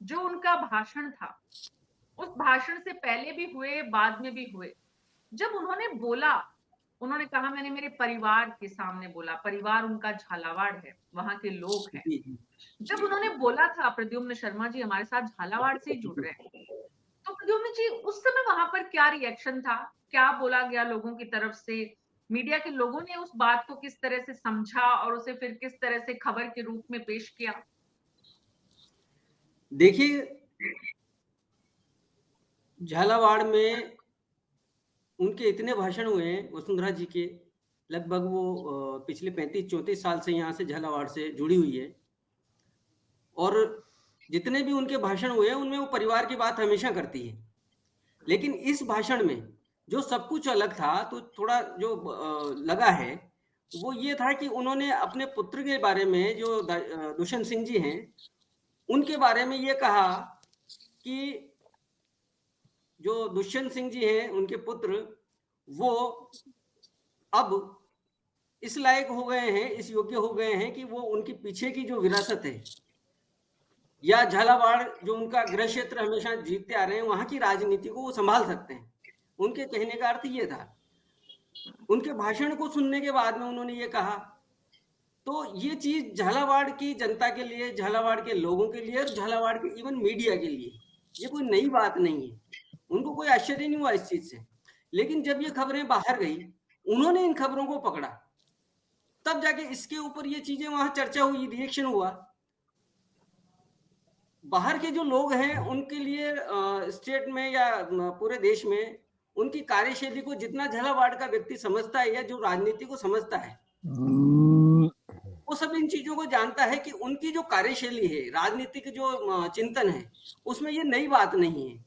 जो उनका भाषण था, उस भाषण से पहले भी हुए, बाद में भी हुए। जब उन्होंने बोला, उन्होंने कहा मैंने मेरे परिवार के सामने बोला, परिवार उनका झालावाड़ है, वहां के लोग हैं। जब उन्होंने बोला था प्रद्युम्न शर्मा जी हमारे साथ झालावाड़ से ही जुड़ रहे हैं, तो प्रद्युम्न जी उस समय वहां पर क्या रिएक्शन था, क्या बोला गया लोगों की तरफ से, मीडिया के लोगों ने उस बात को किस तरह से समझा और उसे फिर किस तरह से खबर के रूप में पेश किया? देखिए, झालावाड़ में उनके इतने भाषण हुए हैं वसुंधरा जी के, लगभग वो पिछले 35-34 साल से यहाँ से झालावाड़ से जुड़ी हुई है और जितने भी उनके भाषण हुए हैं उनमें वो परिवार की बात हमेशा करती है। लेकिन इस भाषण में जो सब कुछ अलग था, तो थोड़ा जो लगा है वो ये था कि उन्होंने अपने पुत्र के बारे में, जो दुष्यंत सिंह जी हैं, उनके बारे में ये कहा कि जो दुष्यंत सिंह जी हैं, उनके पुत्र, वो अब इस लायक हो गए हैं, इस योग्य हो गए हैं कि वो उनके पीछे की जो विरासत है या झालावाड़ जो उनका गृह क्षेत्र हमेशा जीतते आ रहे हैं, वहां की राजनीति को वो संभाल सकते हैं। उनके कहने का अर्थ ये था। उनके भाषण को सुनने के बाद में उन्होंने ये कहा, तो ये चीज झालावाड़ की जनता के लिए, झालावाड़ के लोगों के लिए और झालावाड़ के इवन मीडिया के लिए ये कोई नई बात नहीं है। उनको कोई आश्चर्य नहीं हुआ इस चीज से। लेकिन जब ये खबरें बाहर गई, उन्होंने इन खबरों को पकड़ा, तब जाके इसके ऊपर ये चीजें वहां चर्चा हुई, रिएक्शन हुआ। बाहर के जो लोग हैं उनके लिए स्टेट में या पूरे देश में उनकी कार्यशैली को जितना झालावाड़ का व्यक्ति समझता है या जो राजनीति को समझता है, वो सब इन चीजों को जानता है कि उनकी जो कार्यशैली है, राजनीतिक जो चिंतन है, उसमें ये नई बात नहीं है।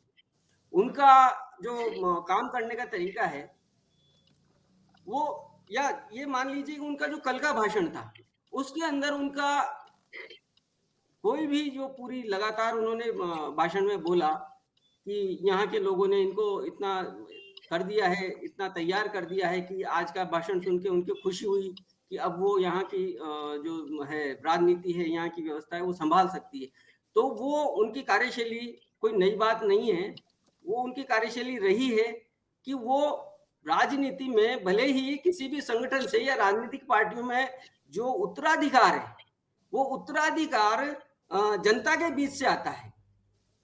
उनका जो काम करने का तरीका है वो, या ये मान लीजिए कि उनका जो कल का भाषण था उसके अंदर उनका कोई भी जो पूरी लगातार उन्होंने भाषण में बोला कि यहाँ के लोगों ने इनको इतना कर दिया है, इतना तैयार कर दिया है कि आज का भाषण सुन के उनको खुशी हुई कि अब वो यहाँ की जो है राजनीति है, यहाँ की व्यवस्था है, वो संभाल सकती है। तो वो उनकी कार्यशैली कोई नई बात नहीं है। वो उनकी कार्यशैली रही है कि वो राजनीति में भले ही किसी भी संगठन से या राजनीतिक पार्टियों में जो उत्तराधिकार है, वो उत्तराधिकार जनता के बीच से आता है।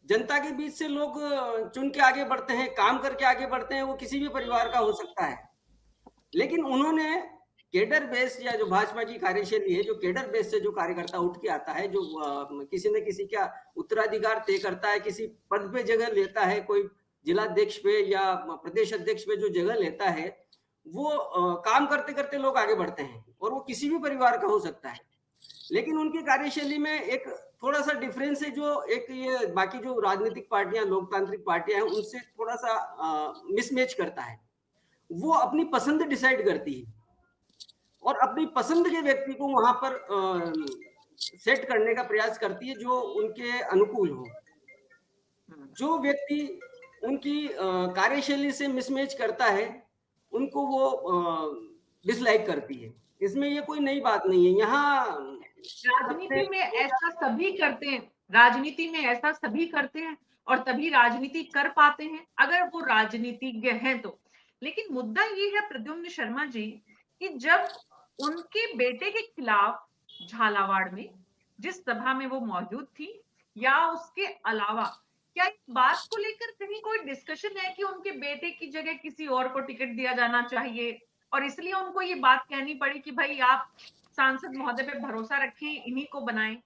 जनता के बीच से लोग चुन के आगे बढ़ते हैं, काम करके आगे बढ़ते हैं, वो किसी भी परिवार का हो सकता है। लेकिन उन्होंने केडर बेस या जो भाजपा की कार्यशैली है, जो केडर बेस से जो कार्यकर्ता उठ के आता है, जो किसी न किसी का उत्तराधिकार तय करता है, किसी पद पे जगह लेता है, कोई जिलाध्यक्ष पे या प्रदेश अध्यक्ष पे जो जगह लेता है, वो काम करते करते लोग आगे बढ़ते हैं और वो किसी भी परिवार का हो सकता है। लेकिन उनकी कार्यशैली में एक थोड़ा सा डिफरेंस है, जो एक ये बाकी जो राजनीतिक पार्टियां, लोकतांत्रिक पार्टियां हैं, उनसे थोड़ा थोड़ा सा मिसमैच करता है। वो अपनी पसंद डिसाइड करती है और अपनी पसंद के व्यक्ति को वहां पर सेट करने का प्रयास करती है जो उनके अनुकूल हो। जो व्यक्ति उनकी कार्यशैली से मिसमैच करता है उनको वो डिसलाइक करती है। इसमें ये कोई नई बात नहीं है। यहाँ राजनीति में ऐसा सभी करते हैं, राजनीति में ऐसा सभी करते हैं और तभी राजनीति कर पाते हैं अगर वो राजनीतिज्ञ हैं तो। लेकिन मुद्दा ये है प्रद्युम्न शर्मा जी कि जब उनके बेटे के खिलाफ झालावाड़ में जिस सभा में वो मौजूद थी या उसके अलावा क्या इस बात को लेकर कहीं कोई डिस्कशन है कि उनके बेटे की जगह किसी और को टिकट दिया जाना चाहिए और इसलिए उनको ये बात कहनी पड़ी कि भाई आप सांसद महोदय पे भरोसा रखें, इन्हीं को बनाएं?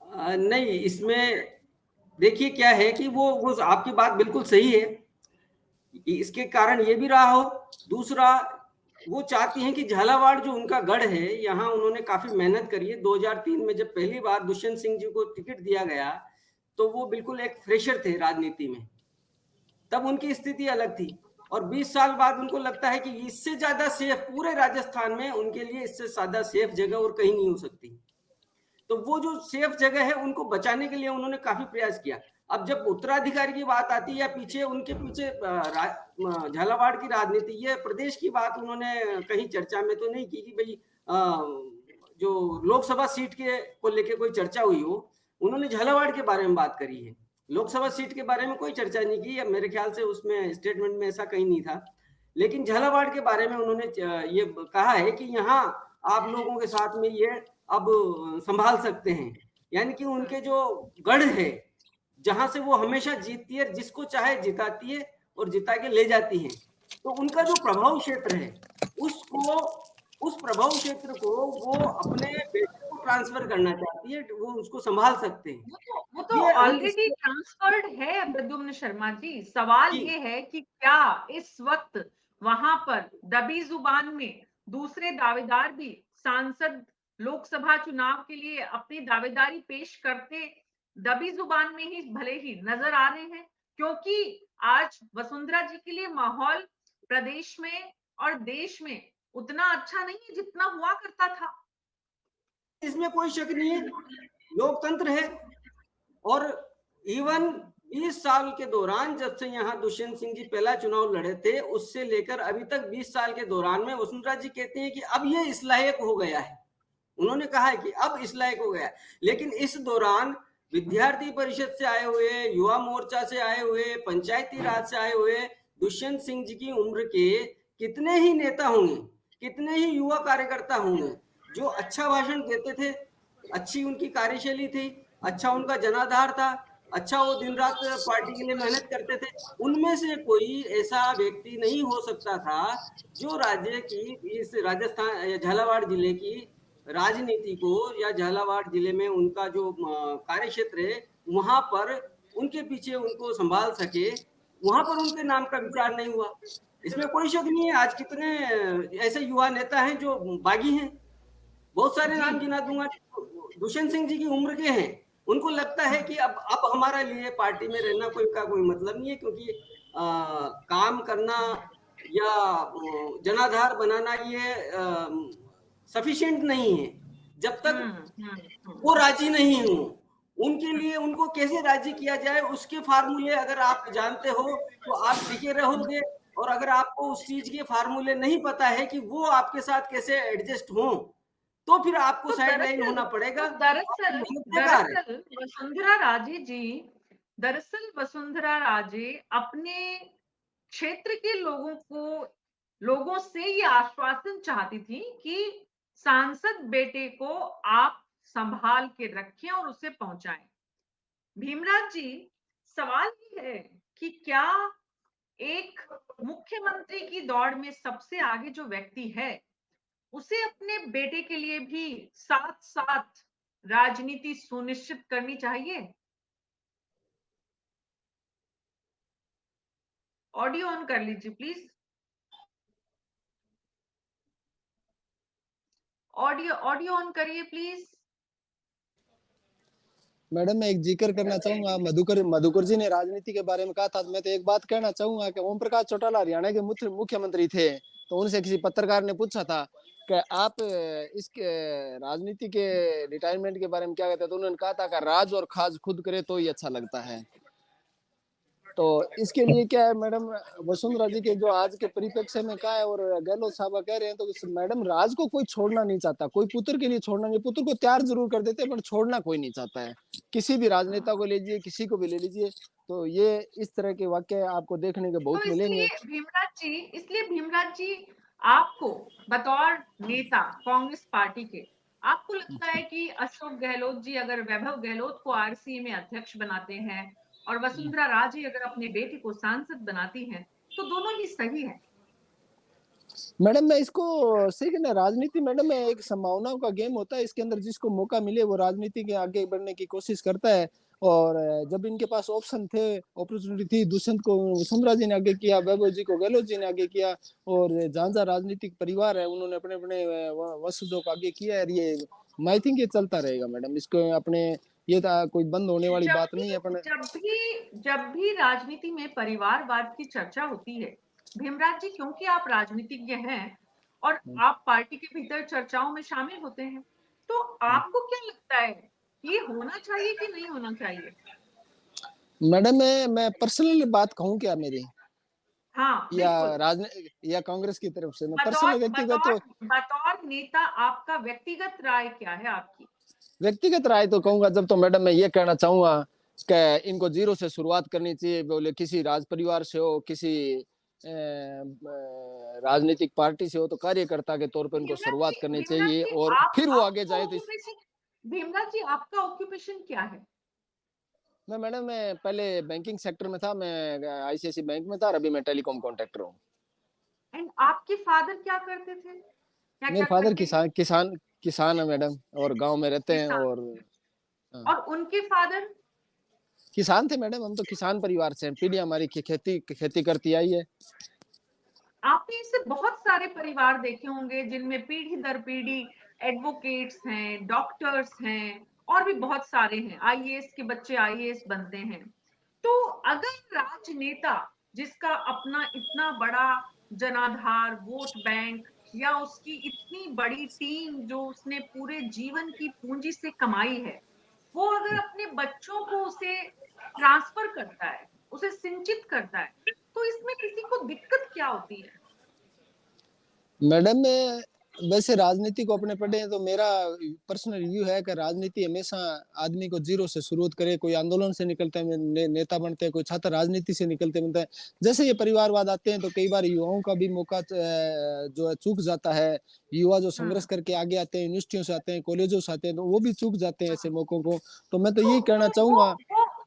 नहीं, इसमें देखिए क्या है कि वो आपकी बात बिल्कुल सही है। इसके कारण ये भी रहा हो। दूसरा, वो चाहती हैं कि झालावाड़ जो उनका गढ़ है, यहाँ उन्होंने काफी मेहनत करी है। 2003 में जब पहली बार दुष्यंत सिंह जी को टिकट दिया गया तो वो बिल्कुल एक फ्रेशर थे राजनीति में, तब उनकी स्थिति अलग थी। और 20 साल बाद उनको लगता है कि इससे ज्यादा सेफ पूरे राजस्थान में उनके लिए इससे ज्यादा सेफ जगह और कहीं नहीं हो सकती। तो वो जो सेफ जगह है उनको बचाने के लिए उन्होंने काफी प्रयास किया। अब जब उत्तराधिकारी की बात आती है या पीछे उनके पीछे झालावाड़ की राजनीति, ये प्रदेश की बात उन्होंने कहीं चर्चा में तो नहीं की कि भाई जो लोकसभा सीट के को लेके कोई चर्चा हुई हो। उन्होंने झालावाड़ के बारे में बात करी है, लोकसभा सीट के बारे में कोई चर्चा नहीं की। मेरे ख्याल से उसमें स्टेटमेंट में ऐसा कहीं नहीं था। लेकिन झालावाड़ के बारे में उन्होंने ये कहा है कि यहाँ आप लोगों के साथ में ये अब संभाल सकते हैं। यानी कि उनके जो गढ़ है जहां से वो हमेशा जीतती है, जिसको चाहे जिताती है और जिता के ले जाती है, तो उनका जो प्रभाव क्षेत्र है उस प्रभाव क्षेत्र को वो अपने बेटे को ट्रांसफर करना चाहती है। वो उसको संभाल सकते हैं। वो तो ऑलरेडी ट्रांसफर्ड है प्रद्युम्न शर्मा जी। सवाल ये है कि क्या इस वक्त वहां पर दबी जुबान में दूसरे दावेदार भी सांसद लोकसभा चुनाव के लिए अपनी दावेदारी पेश करते दबी जुबान में ही भले ही नजर आ रहे हैं? क्योंकि आज वसुंधरा जी के लिए माहौल प्रदेश में और देश में उतना अच्छा नहीं है जितना हुआ करता था। इसमें कोई शक नहीं है, लोकतंत्र है। और इवन 20 साल के दौरान जब से यहाँ दुष्यंत सिंह जी पहला चुनाव लड़े थे उससे लेकर अभी तक 20 साल के दौरान में वसुंधरा जी कहते हैं कि अब ये इस लायक हो गया है। उन्होंने कहा है कि अब इस लायक हो गया है। लेकिन इस दौरान विद्यार्थी परिषद से आए हुए, युवा मोर्चा से आए हुए, पंचायती राज से आए हुए दुष्यंत सिंह जी की उम्र के कितने ही नेता होंगे, कितने ही युवा कार्यकर्ता होंगे जो अच्छा भाषण देते थे, अच्छी उनकी कार्यशैली थी, अच्छा उनका जनाधार था, अच्छा वो दिन रात पार्टी के लिए मेहनत करते थे। उनमें से कोई ऐसा व्यक्ति नहीं हो सकता था जो राज्य की इस राजस्थान झालावाड़ जिले की राजनीति को या झालावाड़ जिले में उनका जो कार्य क्षेत्र है वहां पर उनके पीछे उनको संभाल सके, वहां पर उनके नाम का विचार नहीं हुआ। इसमें कोई शक नहीं है। आज कितने ऐसे युवा नेता हैं जो बागी हैं, बहुत सारे नाम गिना दूंगा, दुष्यंत सिंह जी की उम्र के हैं। उनको लगता है कि अब हमारा लिए पार्टी में रहना कोई मतलब नहीं है, क्योंकि काम करना या जनाधार बनाना ये सफिशिएंट नहीं है। जब तक वो राजी नहीं हो उनके लिए उनको कैसे राजी किया जाए उसके फार्मूले अगर आप जानते हो तो आप टिके रहोगे, और अगर आपको उस चीज के फार्मूले नहीं पता है कि वो आपके साथ कैसे एडजस्ट हो तो फिर आपको साइड लाइन होना पड़ेगा। दरअसल वसुंधरा राजे जी, दरअसल वसुंधरा राजे अपने क्षेत्र के लोगों से ये आश्वासन चाहती थी कि सांसद बेटे को आप संभाल के रखें और उसे पहुंचाएं। भीमराज जी, सवाल ये है कि क्या एक मुख्यमंत्री की दौड़ में सबसे आगे जो व्यक्ति है उसे अपने बेटे के लिए भी साथ साथ राजनीति सुनिश्चित करनी चाहिए? ऑडियो ऑन कर लीजिए प्लीज। ऑडियो ऑन करिए प्लीज। मैडम मैं एक जिक्र करना चाहूंगा, मधुकर जी ने राजनीति के बारे में कहा था, मैं तो एक बात कहना चाहूंगा कि ओम प्रकाश चौटाला हरियाणा के मुख्यमंत्री थे, तो उनसे किसी पत्रकार ने पूछा था कि आप इसके राजनीति के रिटायरमेंट के बारे में क्या कहते हैं, तो उन्होंने कहा था कि राज और खाज खुद करे तो ही अच्छा लगता है। तो इसके लिए क्या है मैडम, वसुंधरा जी के जो आज के परिप्रेक्ष्य में कहा है और गहलोत साहब कह रहे हैं, तो मैडम राज को कोई छोड़ना नहीं चाहता, कोई पुत्र के लिए छोड़ना नहीं, पुत्र को त्याग जरूर कर देते हैं पर छोड़ना कोई नहीं चाहता है। किसी भी राजनेता को ले लीजिए, किसी को भी ले लीजिए, तो ये इस तरह के वाक्य आपको देखने के बहुत तो मिलेंगे। इसलिए भीमराज जी, आपको बतौर नेता कांग्रेस पार्टी के, आपको लगता है कि अशोक गहलोत जी अगर वैभव गहलोत को आरसीए में अध्यक्ष बनाते हैं और वसुंधरा राजे अगर अपने बेटे को सांसद बनाती हैं, तो दोनों ही सही है? मैडम मैं इसको सही कहना, राजनीति मैडम में एक संभावनाओं का गेम होता है, इसके अंदर जिसको मौका मिले वो राजनीति के आगे बढ़ने की कोशिश करता है। और जब इनके पास ऑप्शन थे, अपॉर्चुनिटी थी, दुष्यंत को वसुंधरा जी ने आगे किया, वैभव जी को गहलोत जी ने आगे किया, और जहां जहां राजनीतिक परिवार है उन्होंने अपने अपने वंशजों को आगे किया है। ये आई थिंक ये चलता रहेगा मैडम, इसको अपने ये कोई बंद होने वाली बात नहीं है अपने। जब भी राजनीति में परिवारवाद की चर्चा होती है, भीमराज जी, क्योंकि आप राजनीतिज्ञ हैं और आप पार्टी के भीतर चर्चाओं में शामिल होते हैं, तो आपको क्या लगता है, ये होना चाहिए कि नहीं होना चाहिए? मैडम मैं पर्सनली बात कहूँ क्या मेरी, हाँ, या कांग्रेस की तरफ से मैं बतौर पर्सनल व्यक्तिगत बतौर बतौर नेता आपका व्यक्तिगत राय क्या है आपकी? व्यक्तिगत राय तो कहूंगा जब, तो मैडम मैं ये कहना चाहूंगा कि इनको जीरो से शुरुआत करनी चाहिए, बोले किसी राज परिवार से हो, किसी राजनीतिक पार्टी से हो, तो कार्यकर्ता के तौर पर इनको शुरुआत करनी चाहिए और फिर वो आगे जाए। तो भीमराज जी, आपका ऑक्यूपेशन क्या है? मैडम मैं पहले बैंकिंग सेक्टर में था, मैं आईसीआईसी बैंक में था, और अभी मैं टेलीकॉम कॉन्ट्रैक्टर हूँ। एंड आपके फादर क्या करते थे? मेरे फादर किसान है मैडम, और गांव में रहते हैं। और उनके फादर किसान थे मैडम, हम तो किसान परिवार से हैं, पीढ़ी हमारी खेती करती आई है। आपने इससे बहुत सारे परिवार देखे होंगे जिनमें पीढ़ी दर पीढ़ी एडवोकेट्स हैं, डॉक्टर्स हैं, और भी बहुत सारे हैं, आईएएस के बच्चे आईएएस बनते हैं। तो अगर राजनेता जिसका अपना इतना बड़ा जनाधार, वोट बैंक, या उसकी इतनी बड़ी टीम जो उसने पूरे जीवन की पूंजी से कमाई है, वो अगर अपने बच्चों को उसे ट्रांसफर करता है, उसे सिंचित करता है, तो इसमें किसी को दिक्कत क्या होती है? मैडम वैसे राजनीति को अपने पढ़े हैं, तो मेरा पर्सनल रिव्यू है कि राजनीति हमेशा आदमी को जीरो से शुरुआत करे, कोई आंदोलन से निकलते हैं नेता बनते हैं, कोई छात्र राजनीति से निकलते बनता है। जैसे ये परिवारवाद आते हैं तो कई बार युवाओं का भी मौका जो है चूक जाता है। युवा जो संघर्ष करके आगे आते हैं, यूनिवर्सिटियों से आते हैं, कॉलेजों से आते हैं, तो वो भी चूक जाते हैं ऐसे मौकों को। तो मैं तो यही कहना चाहूंगा,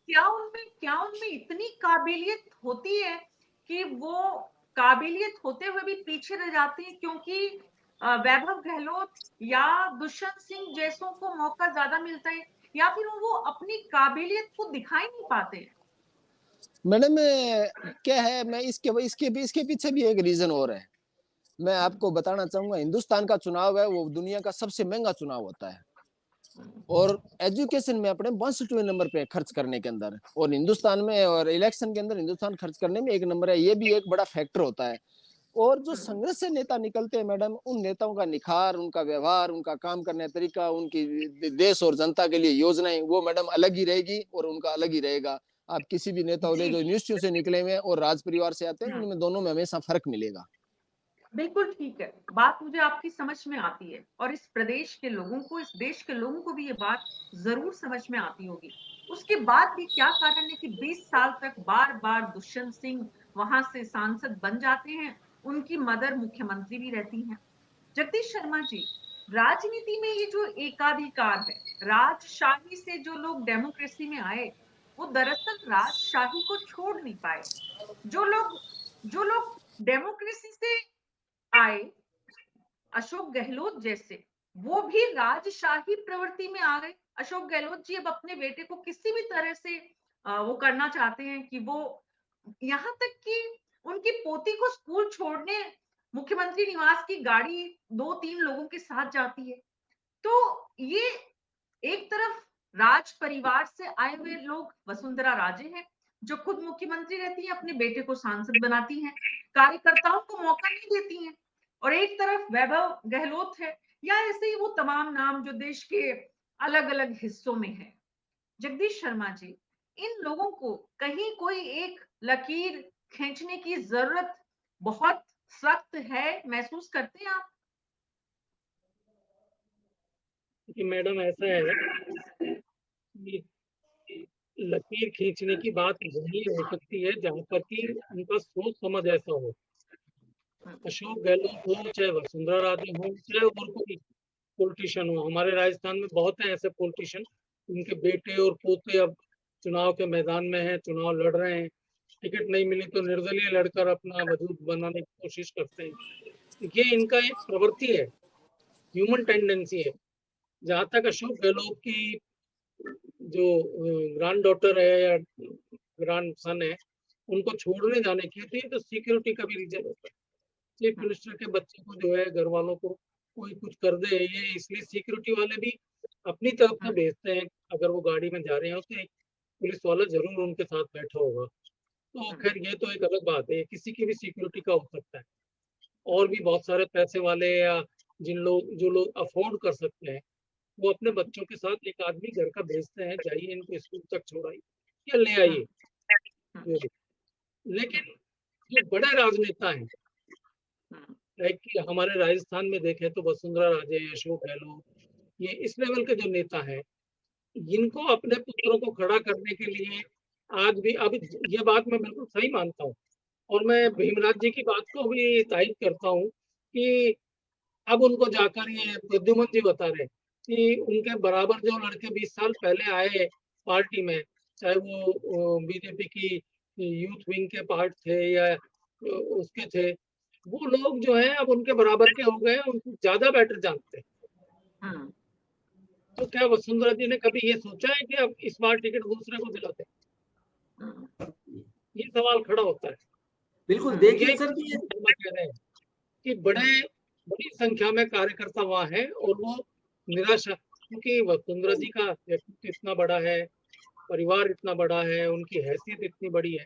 क्या उनमें इतनी काबिलियत होती है कि वो काबिलियत होते हुए भी पीछे रह जाते हैं, क्योंकि वैभव गहलोत या दुष्यंत सिंह जैसों को मौका ज्यादा मिलता है, या फिर वो अपनी काबिलियत को दिखाई नहीं पाते हैं? मैडम क्या है, मैं इसके पीछे भी एक रीजन और है। मैं आपको बताना चाहूंगा, हिंदुस्तान का चुनाव है वो दुनिया का सबसे महंगा चुनाव होता है, और एजुकेशन में अपने 1 नंबर पे खर्च करने के अंदर, और हिंदुस्तान में और इलेक्शन के अंदर हिंदुस्तान खर्च करने में 1 नंबर है। ये भी एक बड़ा फैक्टर होता है। और जो संघर्ष से नेता निकलते हैं मैडम, उन नेताओं का निखार, उनका व्यवहार, उनका काम करने का तरीका, उनकी देश और जनता के लिए योजनाएं, वो मैडम अलग ही रहेगी और उनका अलग ही रहेगा। आप किसी भी नेता जो यूनिवर्सिटियों से निकले हुए और राज परिवार से आते हैं, उनमें दोनों में हमेशा फर्क मिलेगा। बिल्कुल ठीक है, बात मुझे आपकी समझ में आती है, और इस प्रदेश के लोगों को, इस देश के लोगों को भी ये बात जरूर समझ में आती होगी। उसके बाद भी क्या कारण है कि 20 साल तक बार बार दुष्यंत सिंह वहां से सांसद बन जाते हैं, उनकी मदर मुख्यमंत्री भी रहती हैं? जगदीश शर्मा जी, राजनीति में ये जो एकाधिकार है, राजशाही से जो लोग डेमोक्रेसी में आए, वो दरअसल राजशाही को छोड़ नहीं पाए। जो लोग डेमोक्रेसी से आए, अशोक गहलोत जैसे, वो भी राजशाही प्रवृत्ति में आ गए। अशोक गहलोत जी अब अपने बेटे को किसी भी तरह से वो करना चाहते हैं कि वो, यहाँ तक कि उनकी पोती को स्कूल छोड़ने मुख्यमंत्री निवास की गाड़ी 2-3 लोगों के साथ जाती है। तो ये एक तरफ राज परिवार से आए हुए लोग वसुंधरा राजे हैं, जो खुद मुख्यमंत्री रहती हैं, अपने बेटे को सांसद बनाती हैं, कार्यकर्ताओं को मौका नहीं देती हैं। और एक तरफ वैभव गहलोत है, या ऐसे ही वो तमाम नाम जो देश के अलग अलग हिस्सों में है। जगदीश शर्मा जी, इन लोगों को कहीं कोई एक लकीर खींचने की जरूरत बहुत सख्त है, महसूस करते हैं आप? कि मैडम ऐसा है कि लकीर खींचने की बात वही हो सकती है जहां पर कि उनका सोच समझ ऐसा हो। अशोक गहलोत हो, चाहे वसुंधरा राजे हो, चाहे और कोई पॉलिटिशियन हो, हमारे राजस्थान में बहुत हैं ऐसे पॉलिटिशियन, उनके बेटे और पोते अब चुनाव के मैदान में हैं, चुनाव लड़ रहे हैं, टिकट नहीं मिली तो निर्दलीय लड़कर अपना वजूद बनाने की कोशिश करते हैं। ये इनका एक प्रवृत्ति है, ह्यूमन टेंडेंसी है। जहां तक अशोक गहलोत की जो ग्रैंड डॉटर है या ग्रैंड सन है, उनको छोड़ने जाने की थी, तो सिक्योरिटी का भी रीजन होता है। चीफ मिनिस्टर के बच्चे को जो है घर वालों को कोई कुछ कर दे, ये इसलिए सिक्योरिटी वाले भी अपनी तरफ से भेजते हैं। अगर वो गाड़ी में जा रहे हो तो एक पुलिस वाला जरूर उनके साथ बैठा होगा। तो खैर ये तो एक अलग बात है, किसी की भी सिक्योरिटी का हो सकता है। और भी बहुत सारे पैसे वाले या जो लोग अफोर्ड कर सकते हैं, वो अपने बच्चों के साथ एक आदमी घर का भेजते हैं, जाइए इनको स्कूल तक छोड़ाइए या ले आइए। लेकिन जो बड़े राजनेता हैं, लाइक कि हमारे राजस्थान में देखें तो वसुंधरा राजे, अशोक गहलोत, ये इस लेवल के जो नेता हैं, इनको अपने पुत्रों को खड़ा करने के लिए आज भी, अब ये बात मैं बिल्कुल सही मानता हूँ और मैं भीमराज जी की बात को भी तायद करता हूँ कि अब उनको जाकर ये प्रद्युमन जी बता रहे कि उनके बराबर जो लड़के 20 साल पहले आए पार्टी में, चाहे वो बीजेपी की यूथ विंग के पार्ट थे या उसके थे, वो लोग जो है अब उनके बराबर के हो गए, उनको ज्यादा बेटर जानते हैं। तो क्या वसुंधरा जी ने कभी ये सोचा है कि अब इस बार टिकट दूसरे को दिलाते? ये सवाल खड़ा होता है। बिल्कुल, देखिए सर कि कह रहे हैं कि बड़ी संख्या में कार्यकर्ता वहां है और वो निराशा, क्योंकि वसुंधरा जी का व्यक्तित्व इतना बड़ा है, परिवार इतना बड़ा है, उनकी हैसियत इतनी बड़ी है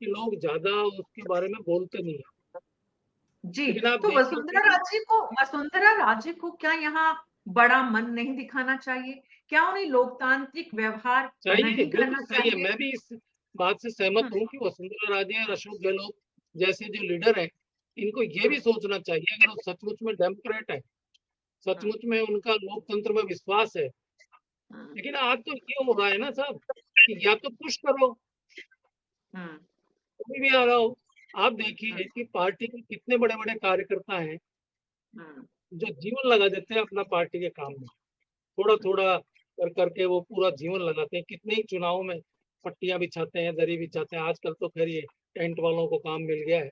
कि लोग ज्यादा उसके बारे में बोलते नहीं है। जी, तो वसुंधरा राजे को क्या यहाँ बड़ा मन नहीं दिखाना चाहिए? क्या उन्हें लोकतांत्रिक व्यवहार नहीं करना चाहिए? मैं भी इस बात से सहमत हूँ कि वसुंधरा राजे और अशोक गहलोत जैसे जो लीडर हैं, इनको ये भी सोचना चाहिए, अगर वो सचमुच में डेमोक्रेट है, सचमुच में उनका लोकतंत्र में विश्वास है। लेकिन आज तो ये हो रहा है ना साहब कि या तो पुश करो, कोई भी आ रहा हो। आप देखिए कि पार्टी के कितने बड़े बड़े कार्यकर्ता हैं जो जीवन लगा देते हैं अपना पार्टी के काम में, थोड़ा थोड़ा कर करके वो पूरा जीवन लगाते हैं। कितने ही चुनावों में पट्टियां बिछाते हैं, दरी बिछाते हैं। आजकल तो खैर ये टेंट वालों को काम मिल गया है,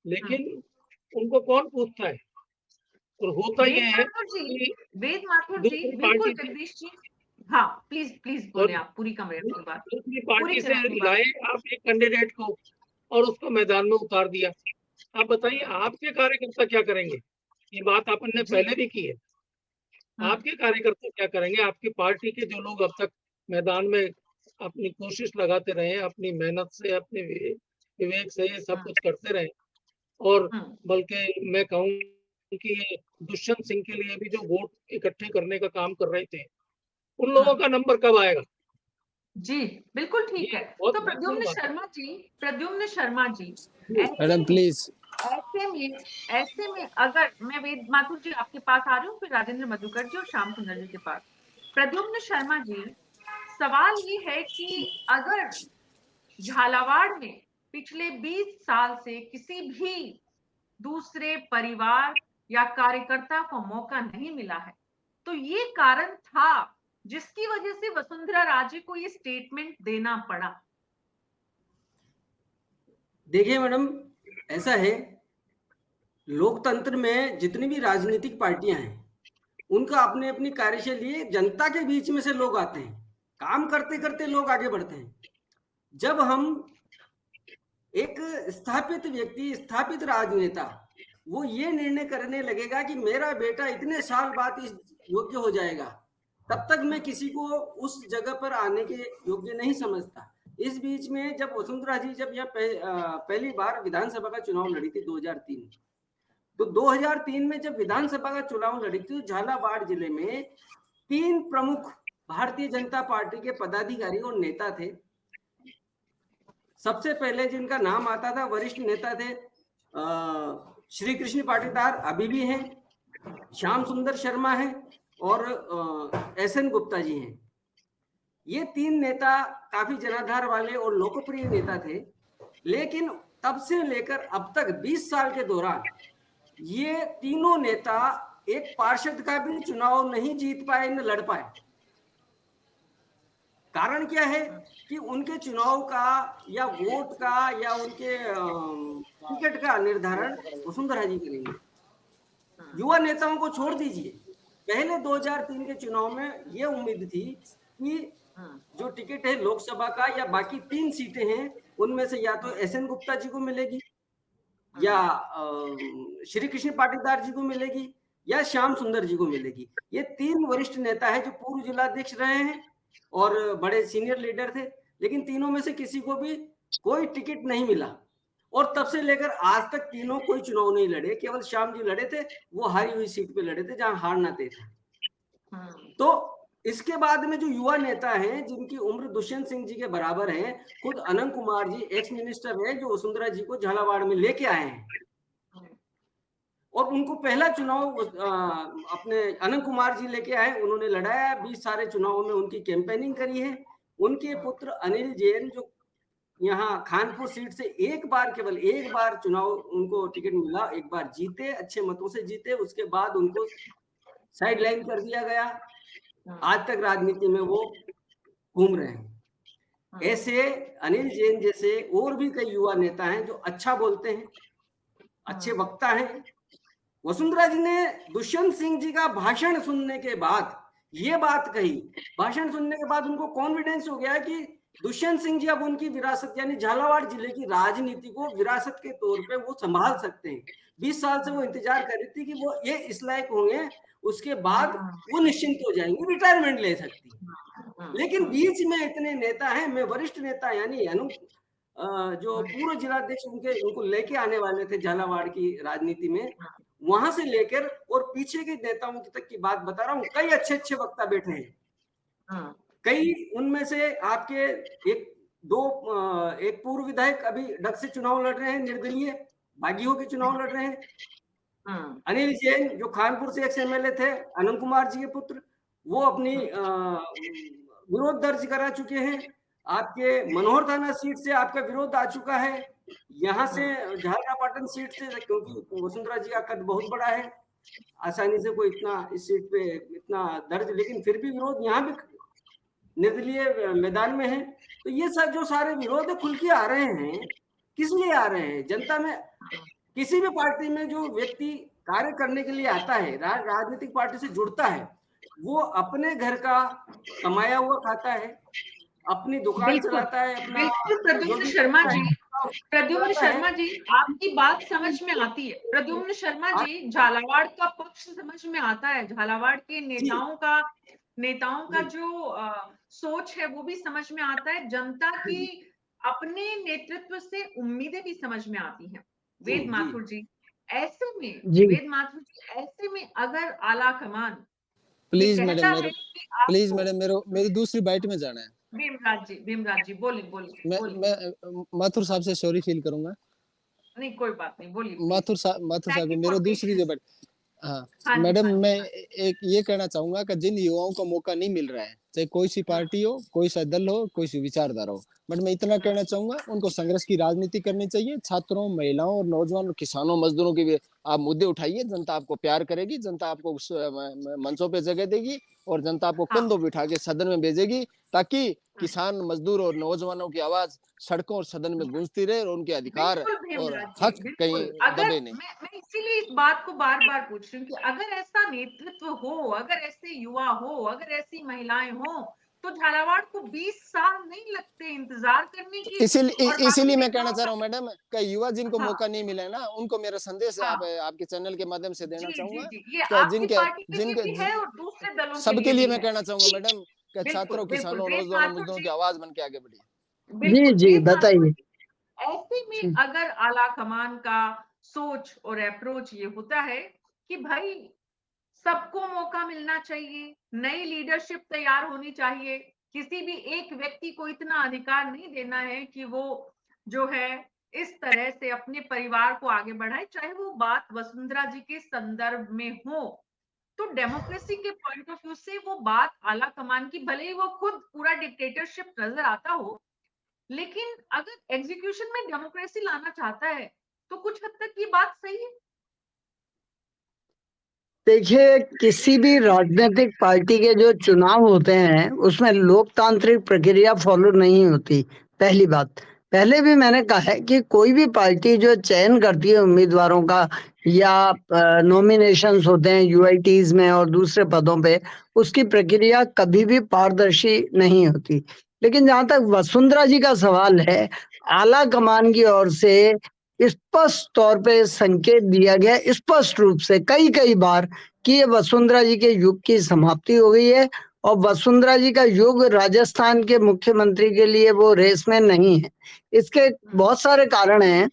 लेकिन उनको कौन पूछता है? और होता ये है कि वेद माथुर जी, बिल्कुल जगदीश जी, हाँ प्लीज बोले आप, पूरी कमरे की बात। दूसरी पार्टी से लाए आप एक कैंडिडेट को और उसको मैदान में उतार दिया। आप बताइए आपके कार्यकर्ता क्या करेंगे? ये बात अपन ने पहले भी की है। आपके कार्यकर्ता क्या करेंगे? आपकी पार्टी के जो लोग अब तक मैदान में अपनी कोशिश लगाते रहे, अपनी मेहनत से, अपने विवेक से ये सब कुछ करते रहे, और बल्कि मैं कहूँ कि ये दुष्यंत सिंह के लिए भी जो वोट इकट्ठे करने का काम कर रहे थे, उन लोगों का नंबर कब आएगा? जी बिल्कुल ठीक है। तो प्रद्युम्न शर्मा जी, मैडम प्लीज, ऐसे में अगर मैं वेद माथुर जी आपके पास आ रही हूँ, फिर राजेंद्र मधुकर जी और श्याम सुंदर जी के पास। प्रद्युम्न शर्मा जी, सवाल ये है कि अगर झालावाड़ में पिछले 20 साल से किसी भी दूसरे परिवार या कार्यकर्ता को मौका नहीं मिला है, तो ये कारण था जिसकी वजह से वसुंधरा राजे को ये स्टेटमेंट देना पड़ा। देखिए मैडम, ऐसा है, लोकतंत्र में जितनी भी राजनीतिक पार्टियां हैं, उनका अपने अपनी कार्यशैली है। जनता के बीच में से लोग आते हैं, काम करते करते लोग आगे बढ़ते हैं। जब हम एक स्थापित व्यक्ति, स्थापित राजनेता, वो ये निर्णय करने लगेगा कि मेरा बेटा इतने साल बाद इस योग्य हो जाएगा, तब तक मैं किसी को उस जगह पर आने के योग्य नहीं समझता। इस बीच में जब वसुंधरा जी जब यहाँ पहली बार विधानसभा का चुनाव लड़ी थी 2003, तो 2003 में जब विधानसभा का चुनाव लड़ी थी तो झालावाड़ जिले में 3 प्रमुख भारतीय जनता पार्टी के पदाधिकारी और नेता थे। सबसे पहले जिनका नाम आता था, वरिष्ठ नेता थे श्री कृष्ण पाटीदार, अभी भी हैं, श्याम सुंदर शर्मा है और एसएन गुप्ता जी हैं। ये 3 नेता काफी जनाधार वाले और लोकप्रिय नेता थे, लेकिन तब से लेकर अब तक 20 साल के दौरान ये तीनों नेता एक पार्षद का भी चुनाव नहीं जीत पाए, न लड़ पाए। कारण क्या है कि उनके चुनाव का या वोट का या उनके टिकट का निर्धारण वसुंधरा जी करेंगे। युवा नेताओं को छोड़ दीजिए, पहले 2003 के चुनाव में ये उम्मीद थी कि जो टिकट है लोकसभा का या बाकी 3 सीटें हैं उनमें से या तो एसएन गुप्ता जी को मिलेगी या श्री कृष्ण पाटीदार जी को मिलेगी या श्याम सुंदर जी को मिलेगी। ये 3 वरिष्ठ नेता है जो पूर्व जिलाध्यक्ष रहे हैं और बड़े सीनियर लीडर थे, लेकिन तीनों में से किसी को भी कोई टिकट नहीं मिला और तब से लेकर आज तक तीनों कोई चुनाव नहीं लड़े। केवल श्याम जी लड़े थे, वो हारी हुई सीट पे लड़े थे जहां हारना तय था। तो इसके बाद में जो युवा नेता हैं जिनकी उम्र दुष्यंत सिंह जी के बराबर है, खुद अनंत कुमार जी एक्स मिनिस्टर है जो वसुंधरा जी को झालावाड़ में लेके आए हैं और उनको पहला चुनाव अपने अनंत कुमार जी लेके आए, उन्होंने लड़ाया, 20 सारे चुनावों में उनकी कैंपेनिंग करी है। उनके पुत्र अनिल जैन जो यहाँ खानपुर सीट से केवल एक बार चुनाव उनको टिकट मिला, एक बार जीते, अच्छे मतों से जीते, उसके बाद उनको साइड लाइन कर दिया गया। आज तक राजनीति में वो घूम रहे हैं। ऐसे अनिल जैन जैसे और भी कई युवा नेता हैं जो अच्छा बोलते हैं, अच्छे वक्ता हैं। वसुंधरा जी ने दुष्यंत सिंह जी का भाषण सुनने के बाद ये बात कही, भाषण सुनने के बाद उनको कॉन्फिडेंस हो गया कि दुष्यंत सिंह जी अब उनकी विरासत यानी झालावाड़ जिले की राजनीति को विरासत के तौर पे वो संभाल सकते हैं। 20 साल से वो इंतजार कर रही थी कि वो ये इस लायक होंगे, उसके बाद वो निश्चिंत हो जाएंगे, रिटायरमेंट ले सकती है। लेकिन बीच में इतने नेता हैं, मैं वरिष्ठ नेता यानी जो पूर्व जिलाध्यक्ष उनको लेके आने वाले थे झालावाड़ की राजनीति में, वहां से लेकर और पीछे के नेताओं की तक की बात बता रहा हूँ। कई अच्छे वक्ता बैठे हैं, कई उनमें से आपके एक पूर्व विधायक अभी डग से चुनाव लड़ रहे हैं, निर्दलीय बागियों के चुनाव लड़ रहे हैं। अनिल जैन जो खानपुर से एक्स एमएलए थे, अनंत कुमार जी के पुत्र, वो अपनी विरोध दर्ज करा चुके हैं। आपके मनोहर थाना सीट से आपका विरोध आ चुका है, यहाँ से झालरापाटन सीट से, क्योंकि वसुंधरा जी का कद बहुत बड़ा है, आसानी से कोई इतना इस सीट पे इतना दर्ज, लेकिन फिर भी विरोध यहाँ भी निर्दलीय मैदान में है। तो ये सब जो सारे विरोध खुल के आ रहे हैं, किस लिए आ रहे हैं? जनता में किसी भी पार्टी में जो व्यक्ति कार्य करने के लिए आता है, राजनीतिक पार्टी से जुड़ता है, वो अपने घर का कमाया हुआ खाता है, अपनी दुकान चलाता है। बिल्कुल प्रद्युम्न शर्मा जी, आपकी बात समझ में आती है। प्रद्युम्न शर्मा जी, झालावाड़ का पक्ष समझ में आता है, झालावाड़ के नेताओं का जो सोच है वो भी समझ में आता है, जनता की अपने नेतृत्व से उम्मीदें भी समझ में आती हैं। वेद माथुर जी, ऐसे में अगर आला कमान प्लीज मैडम मेरी दूसरी बाइट में जाना है। भीमराज जी बोलिए। मैं माथुर साहब से सॉरी फील करूंगा। नहीं कोई बात नहीं, बोलिए। माथुर साहब मेरे दूसरी जो बात, हाँ मैडम, मैं एक ये कहना चाहूंगा कि जिन युवाओं को मौका नहीं मिल रहा है, चाहे कोई सी पार्टी हो, कोई सा दल हो, कोई सी विचारधारा हो, बट मैं इतना कहना चाहूंगा उनको संघर्ष की राजनीति करनी चाहिए। छात्रों, महिलाओं और नौजवानों, किसानों, मजदूरों के भी आप मुद्दे उठाइए, जनता आपको प्यार करेगी, जनता आपको मंचों पे जगह देगी और जनता आपको कंधों पे उठा के सदन में भेजेगी, ताकि किसान, मजदूर और नौजवानों की आवाज सड़कों और सदन में गूंजती रहे और उनके अधिकार और हक कहीं दबे नहीं। मैं इसीलिए इस बात को बार-बार पूछ रही हूँ कि अगर ऐसा नेतृत्व हो, अगर ऐसे युवा हो, अगर ऐसी महिलाएं हो, तो झालावाड़ को 20 साल नहीं लगते इंतजार करने की। और बाकी इसीलिए मैं कहना नेताओं चाह का रहा हूँ मैडम, कि युवा जिनको हाँ, मौका नहीं मिला है ना, उनको मेरा संदेश हाँ, आप आपके चैनल के माध्यम से देना जी, जी, चाहूंगा जी, ये कि आपकी जिनके पार्टी के लिए जिनके भी है और दूसरे दलों के सबके लिए लिए भी मैं है। कहना चाहूंगा जी, मैडम, कि बिल्कुल, छात्रों, बिल्कुल, किसानों, वेद नौजवानों माथुर मुद्दों की जी, आवाज बन के आगे बढ़िए। जी बिल्कुल, जी वेद माथुर बताइए। जी, ऐसे में अगर आला कमान का सोच और अप्रोच ये होता है कि भाई सबको मौका मिलना चाहिए, नई लीडरशिप तैयार होनी चाहिए, किसी भी एक व्यक्ति को इतना अधिकार नहीं देना है कि वो जो है इस तरह से अपने परिवार को आगे बढ़ाए, चाहे वो बात वसुंधरा जी के संदर्भ में हो। तो डेमोक्रेसी के पॉइंट ऑफ व्यू से वो बात आला कमान की, भले ही वो खुद पूरा डिक्टेटरशिप नजर आता हो, लेकिन अगर एग्जीक्यूशन में डेमोक्रेसी लाना चाहता है तो कुछ हद तक ये बात सही है। देखिए, किसी भी राजनीतिक पार्टी के जो चुनाव होते हैं उसमें लोकतांत्रिक प्रक्रिया फॉलो नहीं होती। पहली बात, पहले भी मैंने कहा है कि कोई भी पार्टी जो चयन करती है उम्मीदवारों का, या नॉमिनेशंस होते हैं यूआईटीज में और दूसरे पदों पे, उसकी प्रक्रिया कभी भी पारदर्शी नहीं होती। लेकिन जहां तक वसुंधरा जी का सवाल है, आला कमान की ओर से स्पष्ट तौर पे संकेत दिया गया, स्पष्ट रूप से कई कई बार, कि ये वसुंधरा जी के युग की समाप्ति हो गई है और वसुंधरा जी का युग राजस्थान के मुख्यमंत्री के लिए वो रेस में नहीं है। इसके बहुत सारे कारण हैं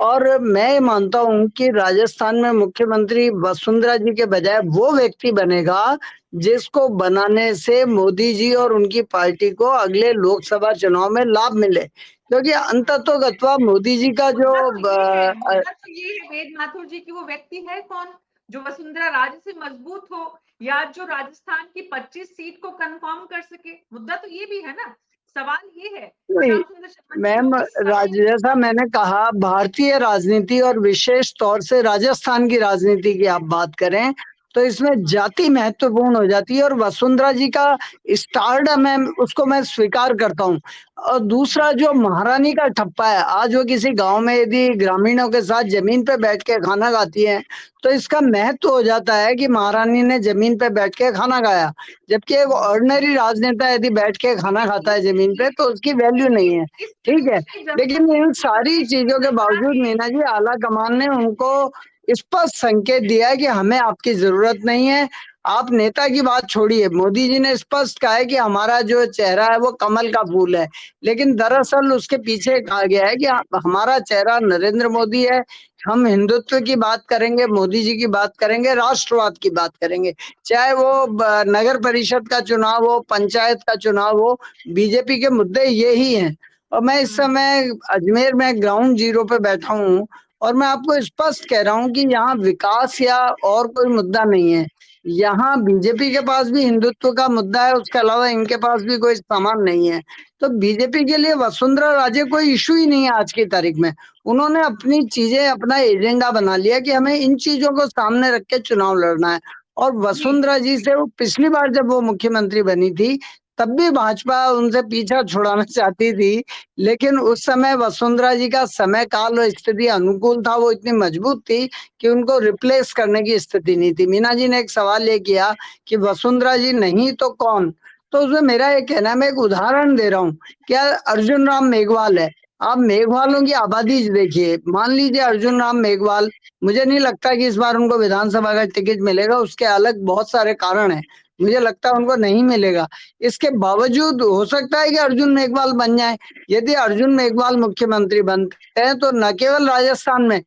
और मैं मानता हूं कि राजस्थान में मुख्यमंत्री वसुंधरा जी के बजाय वो व्यक्ति बनेगा जिसको बनाने से मोदी जी और उनकी पार्टी को अगले लोकसभा चुनाव में लाभ मिले, क्योंकि अंततोगत्वा मोदी जी का जो मुद्दा तो ये है वेद माथुर जी की, वो व्यक्ति है कौन जो वसुंधरा राजे से मजबूत हो या जो राजस्थान की 25 सीट को कंफर्म कर सके। मुद्दा तो ये भी है ना, सवाल ये है श्याम सुंदर शर्मा जी मैम, जो इस समय जैसा मैंने कहा, भारतीय राजनीति और विशेष तौर से राजस्थान की राजनीति की आप बात करें तो इसमें जाति महत्वपूर्ण हो जाती है, और वसुंधरा जी का स्टारडम है, उसको मैं स्वीकार करता हूँ। और दूसरा, जो महारानी का ठप्पा है, आज वो किसी गांव में यदि ग्रामीणों के साथ जमीन पे बैठ के खाना खाती है तो इसका महत्व हो जाता है कि महारानी ने जमीन पे बैठ के खाना खाया, जबकि एक ऑर्डिनरी राजनेता यदि बैठ के खाना खाता है जमीन पे तो उसकी वैल्यू नहीं है। इस ठीक है, प्रदेश की जनता लेकिन इन इस सारी प्रदेश की चीजों के जनता बावजूद के मीना जी, आला कमान ने उनको स्पष्ट संकेत दिया है कि हमें आपकी जरूरत नहीं है। आप नेता की बात छोड़िए, मोदी जी ने स्पष्ट कहा है कि हमारा जो चेहरा है वो कमल का फूल है, लेकिन दरअसल उसके पीछे कहा गया है कि हमारा चेहरा नरेंद्र मोदी है। हम हिंदुत्व की बात करेंगे, मोदी जी की बात करेंगे, राष्ट्रवाद की बात करेंगे, चाहे वो नगर परिषद का चुनाव हो, पंचायत का चुनाव हो, बीजेपी के मुद्दे यही हैं। और मैं इस समय अजमेर में ग्राउंड जीरो पे बैठा हूँ और मैं आपको स्पष्ट कह रहा हूँ कि यहाँ विकास या और कोई मुद्दा नहीं है। यहाँ बीजेपी के पास भी हिंदुत्व का मुद्दा है, उसके अलावा इनके पास भी कोई सामान नहीं है। तो बीजेपी के लिए वसुंधरा राजे कोई इशू ही नहीं है आज की तारीख में। उन्होंने अपनी चीजें, अपना एजेंडा बना लिया कि हमें इन चीजों को सामने रख के चुनाव लड़ना है। और वसुंधरा जी से, वो पिछली बार जब वो मुख्यमंत्री बनी थी तब भी भाजपा उनसे पीछा छुड़ाना चाहती थी, लेकिन उस समय वसुंधरा जी का समय काल और स्थिति अनुकूल था, वो इतनी मजबूत थी कि उनको रिप्लेस करने की स्थिति नहीं थी। मीना जी ने एक सवाल ये किया कि वसुंधरा जी नहीं तो कौन, तो उसमें मेरा ये कहना है, मैं एक उदाहरण दे रहा हूँ। क्या अर्जुन राम मेघवाल है, आप मेघवालों की आबादी देखिए, मान लीजिए अर्जुन राम मेघवाल, मुझे नहीं लगता कि इस बार उनको विधानसभा का टिकट मिलेगा, उसके अलग बहुत सारे कारण हैं, मुझे लगता है उनको नहीं मिलेगा। इसके बावजूद हो सकता है कि अर्जुन मेघवाल बन जाए। यदि अर्जुन मेघवाल मुख्यमंत्री बनते हैं तो न केवल राजस्थान में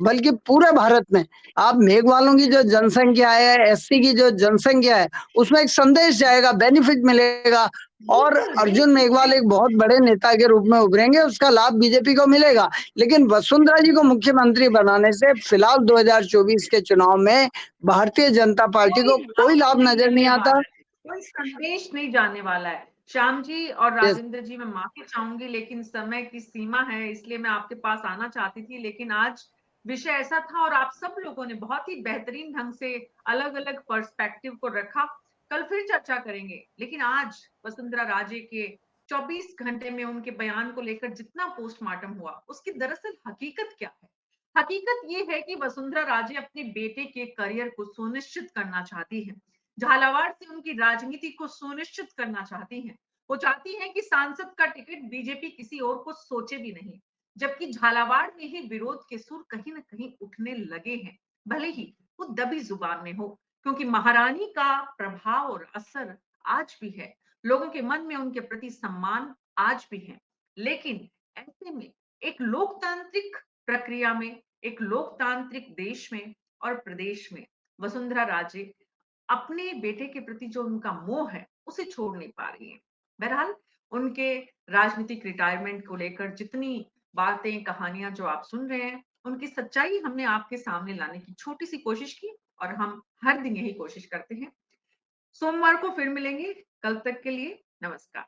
बल्कि पूरे भारत में, आप मेघवालों की जो जनसंख्या है, एससी की जो जनसंख्या है, उसमें एक संदेश जाएगा, बेनिफिट मिलेगा और अर्जुन मेघवाल एक बहुत बड़े नेता के रूप में उभरेंगे, उसका लाभ बीजेपी को मिलेगा। लेकिन वसुंधरा जी को मुख्यमंत्री बनाने से फिलहाल 2024 के चुनाव में भारतीय जनता पार्टी को कोई लाभ नजर नहीं आता। कोई संदेश नहीं जाने वाला है। श्याम जी और राजेंद्र जी, मैं माफी चाहूंगी लेकिन समय की सीमा है, इसलिए मैं आपके पास आना चाहती थी, लेकिन आज विषय ऐसा था और आप सब लोगों ने बहुत ही बेहतरीन ढंग से अलग अलग पर्सपेक्टिव को रखा। कल फिर चर्चा करेंगे, लेकिन आज वसुंधरा राजे के 24 घंटे में उनके बयान को लेकर जितना पोस्टमार्टम हुआ, उसकी दरअसल हकीकत क्या है? हकीकत ये है कि वसुंधरा राजे अपने बेटे के करियर को सुनिश्चित करना चाहती है। झालावाड़ से उनकी राजनीति को सुनिश्चित करना चाहती हैं। वो चाहती हैं कि सांसद का टिकट बीजेपी किसी और को सोचे भी नहीं, जबकि झालावाड़ में ही विरोध के सुर कहीं न कहीं उठने लगे हैं, भले ही वो दबी जुबान में हो, क्योंकि महारानी का प्रभाव और असर आज भी है। लोगों के मन में उनके प्रति सम्मान आज भी है। लेकिन ऐसे में एक लोकतांत्रिक प्रक्रिया में, एक लोकतांत्रिक देश में और प्रदेश में वसुंधरा राजे अपने बेटे के प्रति जो उनका मोह है, उसे छोड़ नहीं पा रही हैं। बहरहाल उनके राजनीतिक रिटायरमेंट को लेकर जितनी बातें, कहानियाँ जो आप सुन रहे हैं, उनकी सच्चाई हमने आपके सामने लाने की छोटी-सी कोशिश की और हम हर दिन यही कोशिश करते हैं। सोमवार को फिर मिलेंगे, कल तक के लिए नमस्कार।